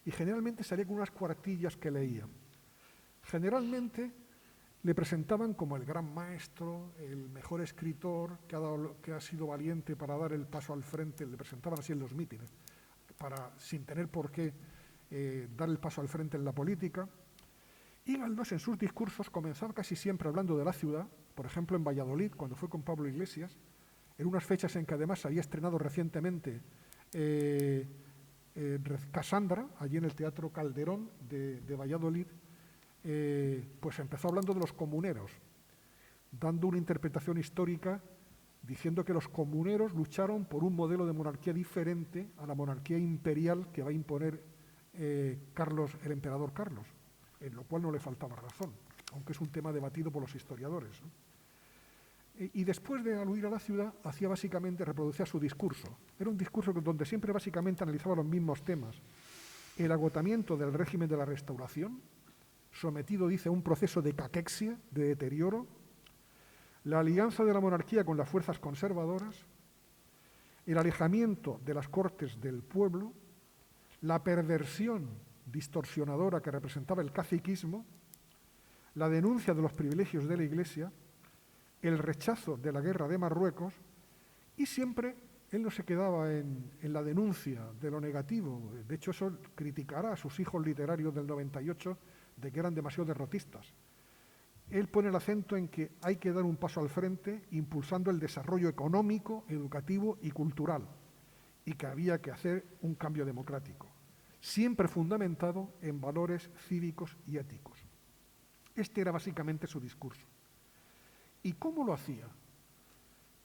Y generalmente salía con unas cuartillas que leía. Generalmente le presentaban como el gran maestro, el mejor escritor, que ha sido valiente para dar el paso al frente, le presentaban así en los mítines, sin tener por qué dar el paso al frente en la política. Y Galdós en sus discursos comenzaba casi siempre hablando de la ciudad, por ejemplo en Valladolid, cuando fue con Pablo Iglesias, en unas fechas en que además había estrenado recientemente Casandra, allí en el Teatro Calderón de Valladolid, pues empezó hablando de los comuneros, dando una interpretación histórica, diciendo que los comuneros lucharon por un modelo de monarquía diferente a la monarquía imperial que va a imponer el emperador Carlos, en lo cual no le faltaba razón, aunque es un tema debatido por los historiadores, ¿no? Y después de aludir a la ciudad, reproducía su discurso. Era un discurso donde siempre básicamente analizaba los mismos temas. El agotamiento del régimen de la Restauración, sometido, dice, a un proceso de caquexia, de deterioro, la alianza de la monarquía con las fuerzas conservadoras, el alejamiento de las cortes del pueblo, la perversión distorsionadora que representaba el caciquismo, la denuncia de los privilegios de la Iglesia, el rechazo de la guerra de Marruecos, y siempre él no se quedaba en la denuncia de lo negativo. De hecho, eso criticará a sus hijos literarios del 98 de que eran demasiado derrotistas. Él pone el acento en que hay que dar un paso al frente impulsando el desarrollo económico, educativo y cultural, y que había que hacer un cambio democrático, siempre fundamentado en valores cívicos y éticos. Este era básicamente su discurso. ¿Y cómo lo hacía?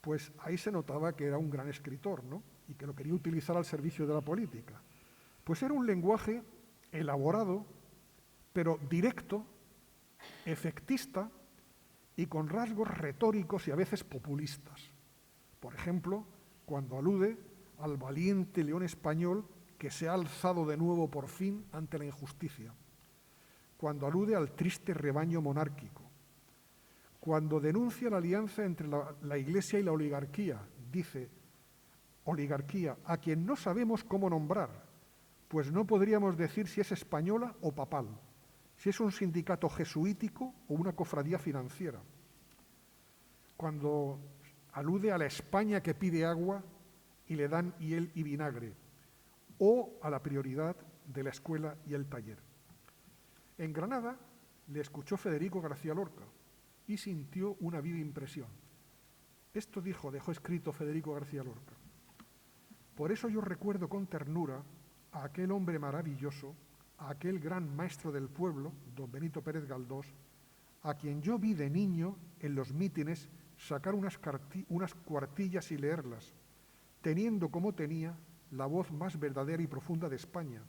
Pues ahí se notaba que era un gran escritor, ¿no? Y que lo quería utilizar al servicio de la política. Pues era un lenguaje elaborado, pero directo, efectista y con rasgos retóricos y a veces populistas. Por ejemplo, cuando alude al valiente león español que se ha alzado de nuevo por fin ante la injusticia, cuando alude al triste rebaño monárquico, cuando denuncia la alianza entre la Iglesia y la oligarquía, dice, oligarquía, a quien no sabemos cómo nombrar, pues no podríamos decir si es española o papal, si es un sindicato jesuítico o una cofradía financiera. Cuando alude a la España que pide agua y le dan hiel y vinagre, o a la prioridad de la escuela y el taller. En Granada le escuchó Federico García Lorca y sintió una viva impresión. Esto dejó escrito Federico García Lorca. Por eso yo recuerdo con ternura a aquel hombre maravilloso, a aquel gran maestro del pueblo, don Benito Pérez Galdós, a quien yo vi de niño en los mítines sacar unas cuartillas y leerlas, teniendo como tenía la voz más verdadera y profunda de España.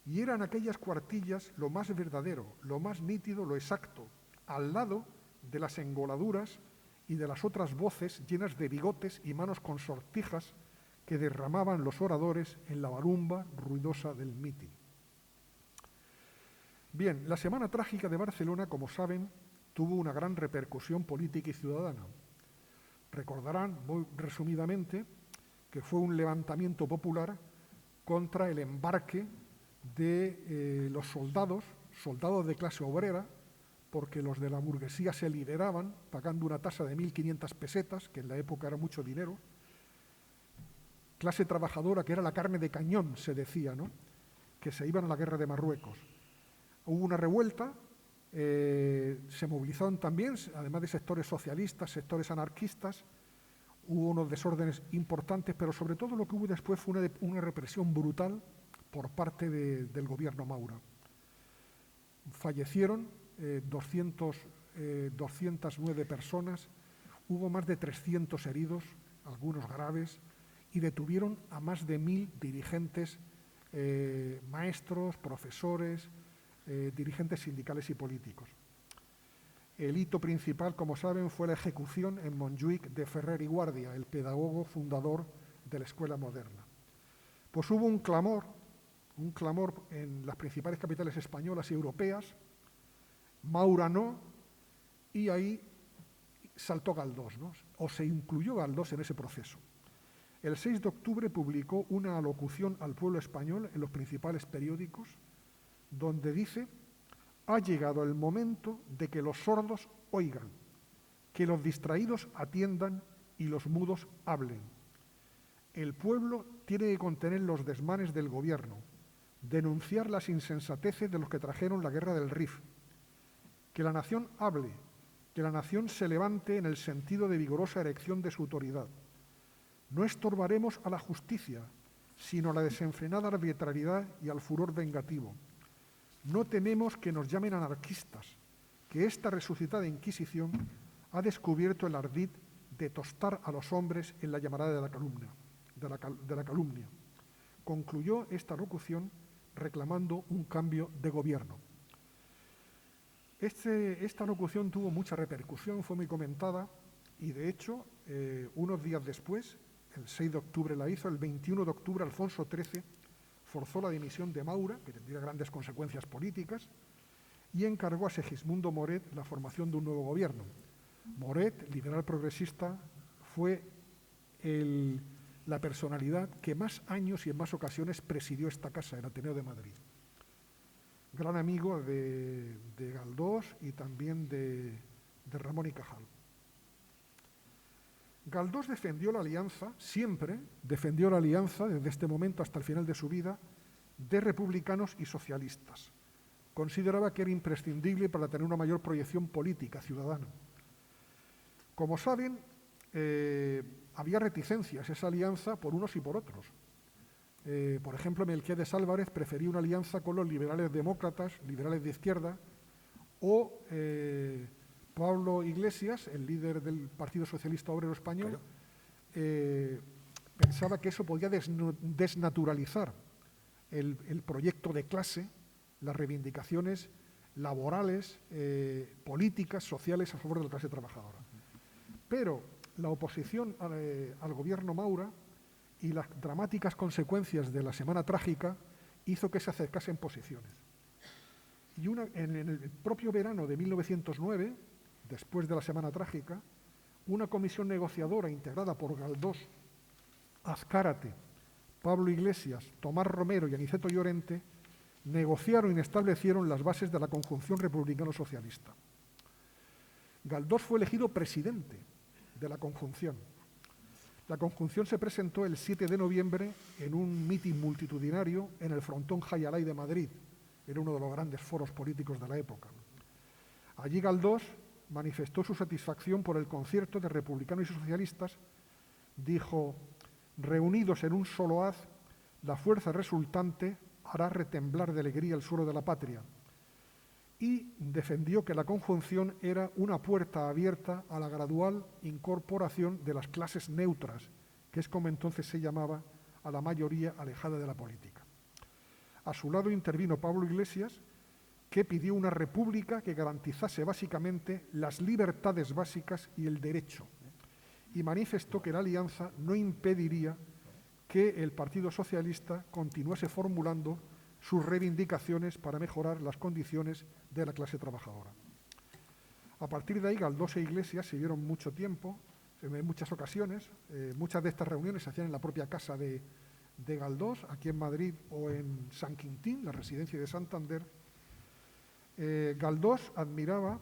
Y eran aquellas cuartillas lo más verdadero, lo más nítido, lo exacto, al lado de las engoladuras y de las otras voces llenas de bigotes y manos con sortijas que derramaban los oradores en la barumba ruidosa del mitin. Bien, la Semana Trágica de Barcelona, como saben, tuvo una gran repercusión política y ciudadana. Recordarán, muy resumidamente, que fue un levantamiento popular contra el embarque de los soldados de clase obrera, porque los de la burguesía se liberaban pagando una tasa de 1.500 pesetas, que en la época era mucho dinero. Clase trabajadora, que era la carne de cañón, se decía, ¿no?, que se iban a la guerra de Marruecos. Hubo una revuelta, se movilizaron también, además de sectores socialistas, sectores anarquistas, hubo unos desórdenes importantes, pero sobre todo lo que hubo después fue una represión brutal por parte del gobierno Maura. Fallecieron 209 personas, hubo más de 300 heridos, algunos graves, y detuvieron a más de 1.000 dirigentes, maestros, profesores, dirigentes sindicales y políticos. El hito principal, como saben, fue la ejecución en Montjuïc de Ferrer y Guardia, el pedagogo fundador de la Escuela Moderna. Pues hubo un clamor en las principales capitales españolas y europeas, Maura no, y ahí saltó Galdós, ¿no?, o se incluyó Galdós en ese proceso. El 6 de octubre publicó una alocución al pueblo español en los principales periódicos, donde dice: ha llegado el momento de que los sordos oigan, que los distraídos atiendan y los mudos hablen. El pueblo tiene que contener los desmanes del gobierno, denunciar las insensateces de los que trajeron la guerra del Rif, que la nación hable, que la nación se levante en el sentido de vigorosa erección de su autoridad. No estorbaremos a la justicia, sino a la desenfrenada arbitrariedad y al furor vengativo. No tememos que nos llamen anarquistas, que esta resucitada Inquisición ha descubierto el ardid de tostar a los hombres en la llamarada de la calumnia. Concluyó esta locución reclamando un cambio de gobierno. Esta locución tuvo mucha repercusión, fue muy comentada y, de hecho, unos días después, el 6 de octubre la hizo, el 21 de octubre Alfonso XIII forzó la dimisión de Maura, que tendría grandes consecuencias políticas, y encargó a Segismundo Moret la formación de un nuevo gobierno. Moret, liberal progresista, fue la personalidad que más años y en más ocasiones presidió esta casa, el Ateneo de Madrid. Gran amigo de Galdós y también de Ramón y Cajal. Galdós defendió la alianza, siempre defendió la alianza, desde este momento hasta el final de su vida, de republicanos y socialistas. Consideraba que era imprescindible para tener una mayor proyección política ciudadana. Como saben, había reticencias a esa alianza por unos y por otros. Por ejemplo, Melquiades Álvarez prefería una alianza con los liberales demócratas, liberales de izquierda, o Pablo Iglesias, el líder del Partido Socialista Obrero Español, pensaba que eso podía desnaturalizar el proyecto de clase, las reivindicaciones laborales, políticas, sociales a favor de la clase trabajadora. Pero la oposición al gobierno Maura y las dramáticas consecuencias de la Semana Trágica hizo que se acercasen posiciones. Y en el propio verano de 1909, después de la Semana Trágica, una comisión negociadora integrada por Galdós, Azcárate, Pablo Iglesias, Tomás Romero y Aniceto Llorente negociaron y establecieron las bases de la conjunción republicano-socialista. Galdós fue elegido presidente de la conjunción. La conjunción se presentó el 7 de noviembre en un mitin multitudinario en el Frontón Jay Alay de Madrid. Era uno de los grandes foros políticos de la época. Allí Galdós manifestó su satisfacción por el concierto de republicanos y socialistas, dijo: reunidos en un solo haz, la fuerza resultante hará retemblar de alegría el suelo de la patria. Y defendió que la conjunción era una puerta abierta a la gradual incorporación de las clases neutras, que es como entonces se llamaba a la mayoría alejada de la política. A su lado intervino Pablo Iglesias, que pidió una república que garantizase básicamente las libertades básicas y el derecho, y manifestó que la alianza no impediría que el Partido Socialista continuase formulando sus reivindicaciones para mejorar las condiciones de la clase trabajadora. A partir de ahí, Galdós e Iglesias se vieron mucho tiempo, en muchas ocasiones. Muchas de estas reuniones se hacían en la propia casa de Galdós, aquí en Madrid o en San Quintín, la residencia de Santander. Galdós admiraba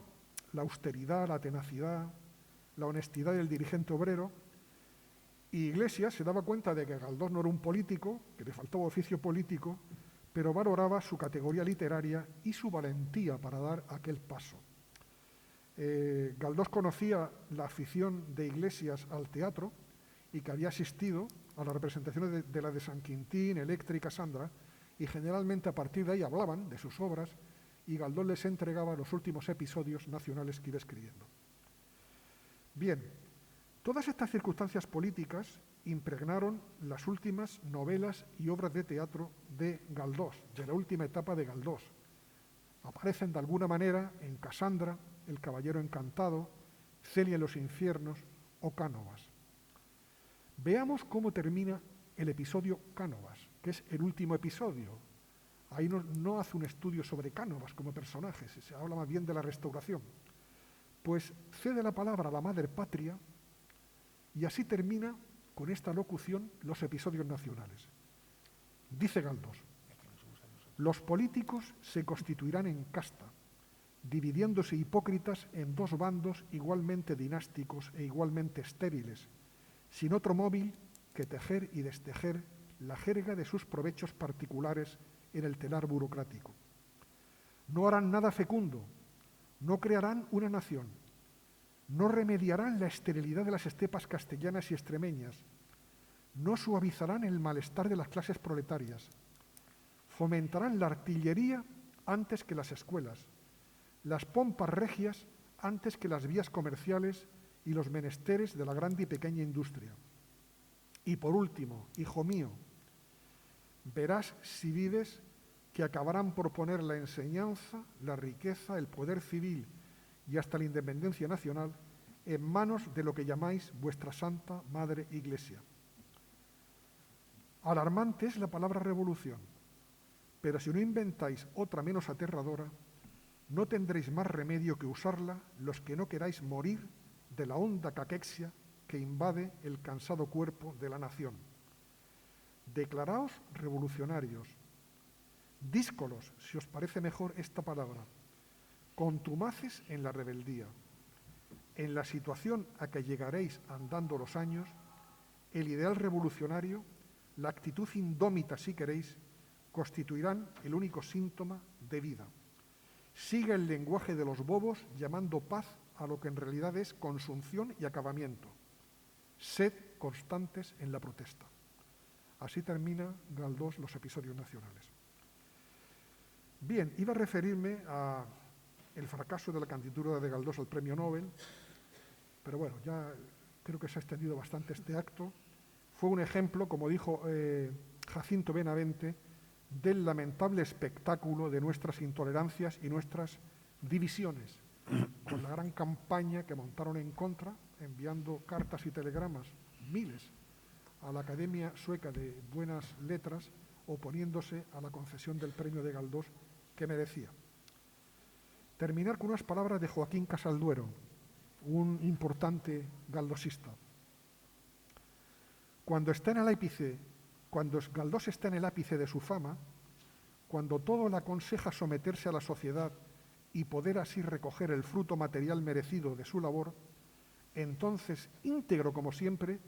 la austeridad, la tenacidad, la honestidad del dirigente obrero, y Iglesias se daba cuenta de que Galdós no era un político, que le faltaba oficio político, pero valoraba su categoría literaria y su valentía para dar aquel paso. Galdós conocía la afición de Iglesias al teatro y que había asistido a las representaciones de la de San Quintín, Electra y Cassandra, y generalmente a partir de ahí hablaban de sus obras y Galdós les entregaba los últimos episodios nacionales que iba escribiendo. Bien, todas estas circunstancias políticas impregnaron las últimas novelas y obras de teatro de Galdós, de la última etapa de Galdós. Aparecen de alguna manera en Cassandra, El caballero encantado, Celia en los infiernos o Cánovas. Veamos cómo termina el episodio Cánovas, que es el último episodio. Ahí no hace un estudio sobre Cánovas como personajes, se habla más bien de la restauración. Pues cede la palabra a la madre patria y así termina con esta locución los episodios nacionales. Dice Galdós: los políticos se constituirán en casta, dividiéndose hipócritas en dos bandos igualmente dinásticos e igualmente estériles, sin otro móvil que tejer y destejer la jerga de sus provechos particulares en el telar burocrático. No harán nada fecundo, no crearán una nación, no remediarán la esterilidad de las estepas castellanas y extremeñas, no suavizarán el malestar de las clases proletarias, fomentarán la artillería antes que las escuelas, las pompas regias antes que las vías comerciales y los menesteres de la grande y pequeña industria. Y por último, hijo mío, verás si vives que acabarán por poner la enseñanza, la riqueza, el poder civil y hasta la independencia nacional en manos de lo que llamáis vuestra Santa Madre Iglesia. Alarmante es la palabra revolución, pero si no inventáis otra menos aterradora, no tendréis más remedio que usarla los que no queráis morir de la honda caquexia que invade el cansado cuerpo de la nación. Declaraos revolucionarios, díscolos, si os parece mejor esta palabra, contumaces en la rebeldía. En la situación a que llegaréis andando los años, el ideal revolucionario, la actitud indómita, si queréis, constituirán el único síntoma de vida. Siga el lenguaje de los bobos llamando paz a lo que en realidad es consunción y acabamiento. Sed constantes en la protesta. Así termina Galdós los episodios nacionales. Bien, iba a referirme a el fracaso de la candidatura de Galdós al Premio Nobel, pero bueno, ya creo que se ha extendido bastante este acto. Fue un ejemplo, como dijo Jacinto Benavente, del lamentable espectáculo de nuestras intolerancias y nuestras divisiones, con la gran campaña que montaron en contra, enviando cartas y telegramas, miles, a la Academia Sueca de Buenas Letras, oponiéndose a la concesión del premio de Galdós que merecía. Terminar con unas palabras de Joaquín Casalduero, un importante galdosista. Cuando Galdós está en el ápice de su fama, cuando todo le aconseja someterse a la sociedad y poder así recoger el fruto material merecido de su labor, entonces, íntegro como siempre,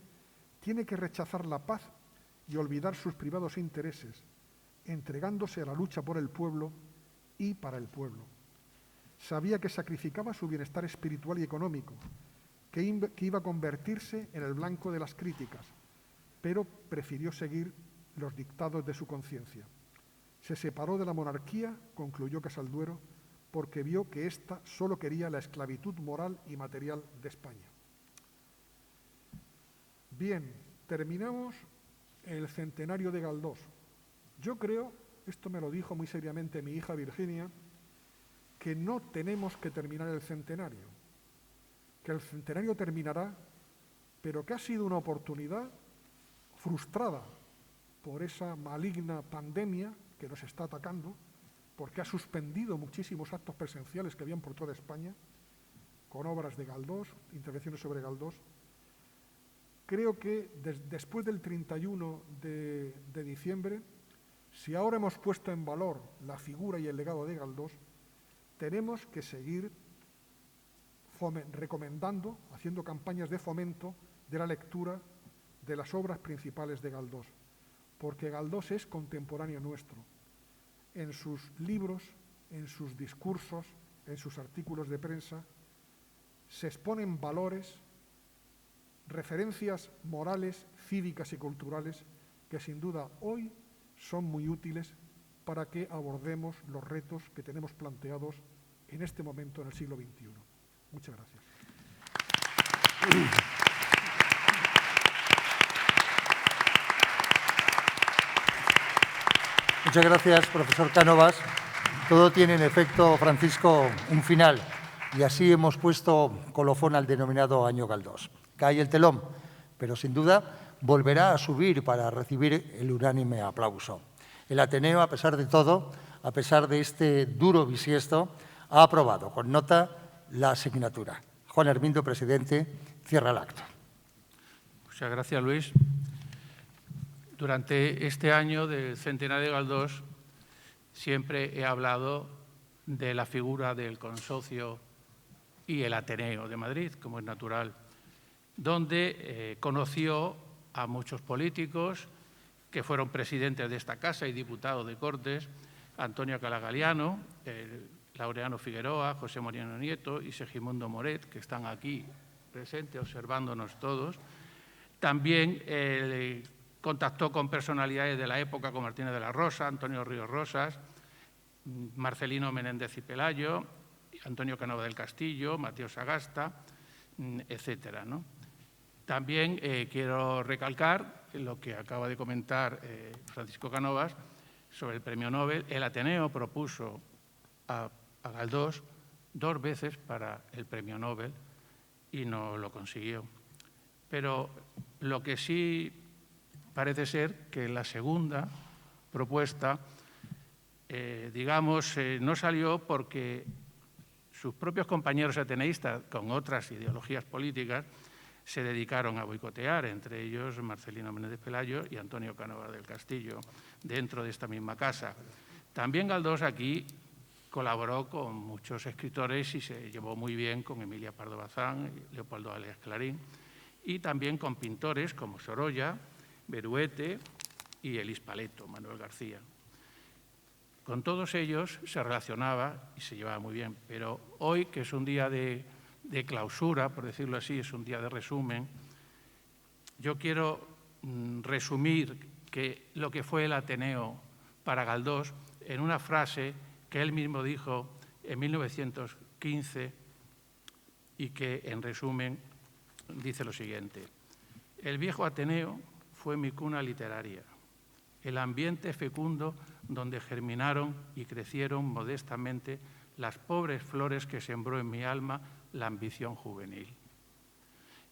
tiene que rechazar la paz y olvidar sus privados intereses, entregándose a la lucha por el pueblo y para el pueblo. Sabía que sacrificaba su bienestar espiritual y económico, que iba a convertirse en el blanco de las críticas, pero prefirió seguir los dictados de su conciencia. Se separó de la monarquía, concluyó Casalduero, porque vio que ésta solo quería la esclavitud moral y material de España. Bien, terminamos el centenario de Galdós. Yo creo, esto me lo dijo muy seriamente mi hija Virginia, que no tenemos que terminar el centenario, que el centenario terminará, pero que ha sido una oportunidad frustrada por esa maligna pandemia que nos está atacando, porque ha suspendido muchísimos actos presenciales que habían por toda España, con obras de Galdós, intervenciones sobre Galdós. Creo que después del 31 de diciembre, si ahora hemos puesto en valor la figura y el legado de Galdós, tenemos que seguir recomendando, haciendo campañas de fomento de la lectura de las obras principales de Galdós, porque Galdós es contemporáneo nuestro. En sus libros, en sus discursos, en sus artículos de prensa, se exponen valores, referencias morales, cívicas y culturales que sin duda hoy son muy útiles para que abordemos los retos que tenemos planteados en este momento en el siglo XXI. Muchas gracias. Muchas gracias, profesor Cánovas. Todo tiene, en efecto, Francisco, un final. Y así hemos puesto colofón al denominado Año Galdós. Cae el telón, pero sin duda volverá a subir para recibir el unánime aplauso. El Ateneo, a pesar de todo, a pesar de este duro bisiesto, ha aprobado con nota la asignatura. Juan Hermindo, presidente, cierra el acto. Muchas gracias, Luis. Durante este año del centenario de Galdós siempre he hablado de la figura del consorcio y el Ateneo de Madrid, como es natural, donde conoció a muchos políticos que fueron presidentes de esta casa y diputados de Cortes, Antonio Calagaliano, Laureano Figueroa, José Moreno Nieto y Segismundo Moret, que están aquí presentes observándonos todos. También contactó con personalidades de la época como Martínez de la Rosa, Antonio Ríos Rosas, Marcelino Menéndez y Pelayo, Antonio Canova del Castillo, Mateo Sagasta, etcétera, ¿no? También quiero recalcar lo que acaba de comentar Francisco Cánovas sobre el Premio Nobel. El Ateneo propuso a Galdós 2 veces para el Premio Nobel y no lo consiguió. Pero lo que sí parece ser que la segunda propuesta, no salió porque sus propios compañeros ateneístas con otras ideologías políticas se dedicaron a boicotear, entre ellos Marcelino Menéndez Pelayo y Antonio Canova del Castillo, dentro de esta misma casa. También Galdós aquí colaboró con muchos escritores y se llevó muy bien con Emilia Pardo Bazán, Leopoldo Aleas Clarín, y también con pintores como Sorolla, Beruete y Elis Paleto, Manuel García. Con todos ellos se relacionaba y se llevaba muy bien, pero hoy, que es un día de clausura, por decirlo así, es un día de resumen, yo quiero resumir lo que fue el Ateneo para Galdós en una frase que él mismo dijo en 1915 y que, en resumen, dice lo siguiente: el viejo Ateneo fue mi cuna literaria, el ambiente fecundo donde germinaron y crecieron modestamente las pobres flores que sembró en mi alma la ambición juvenil.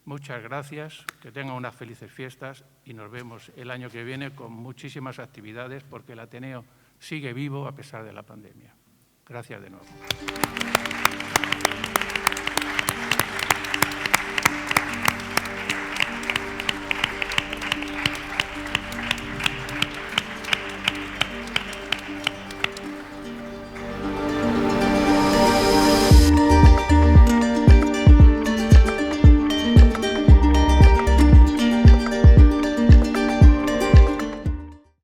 Muchas gracias, que tengan unas felices fiestas y nos vemos el año que viene con muchísimas actividades porque el Ateneo sigue vivo a pesar de la pandemia. Gracias de nuevo.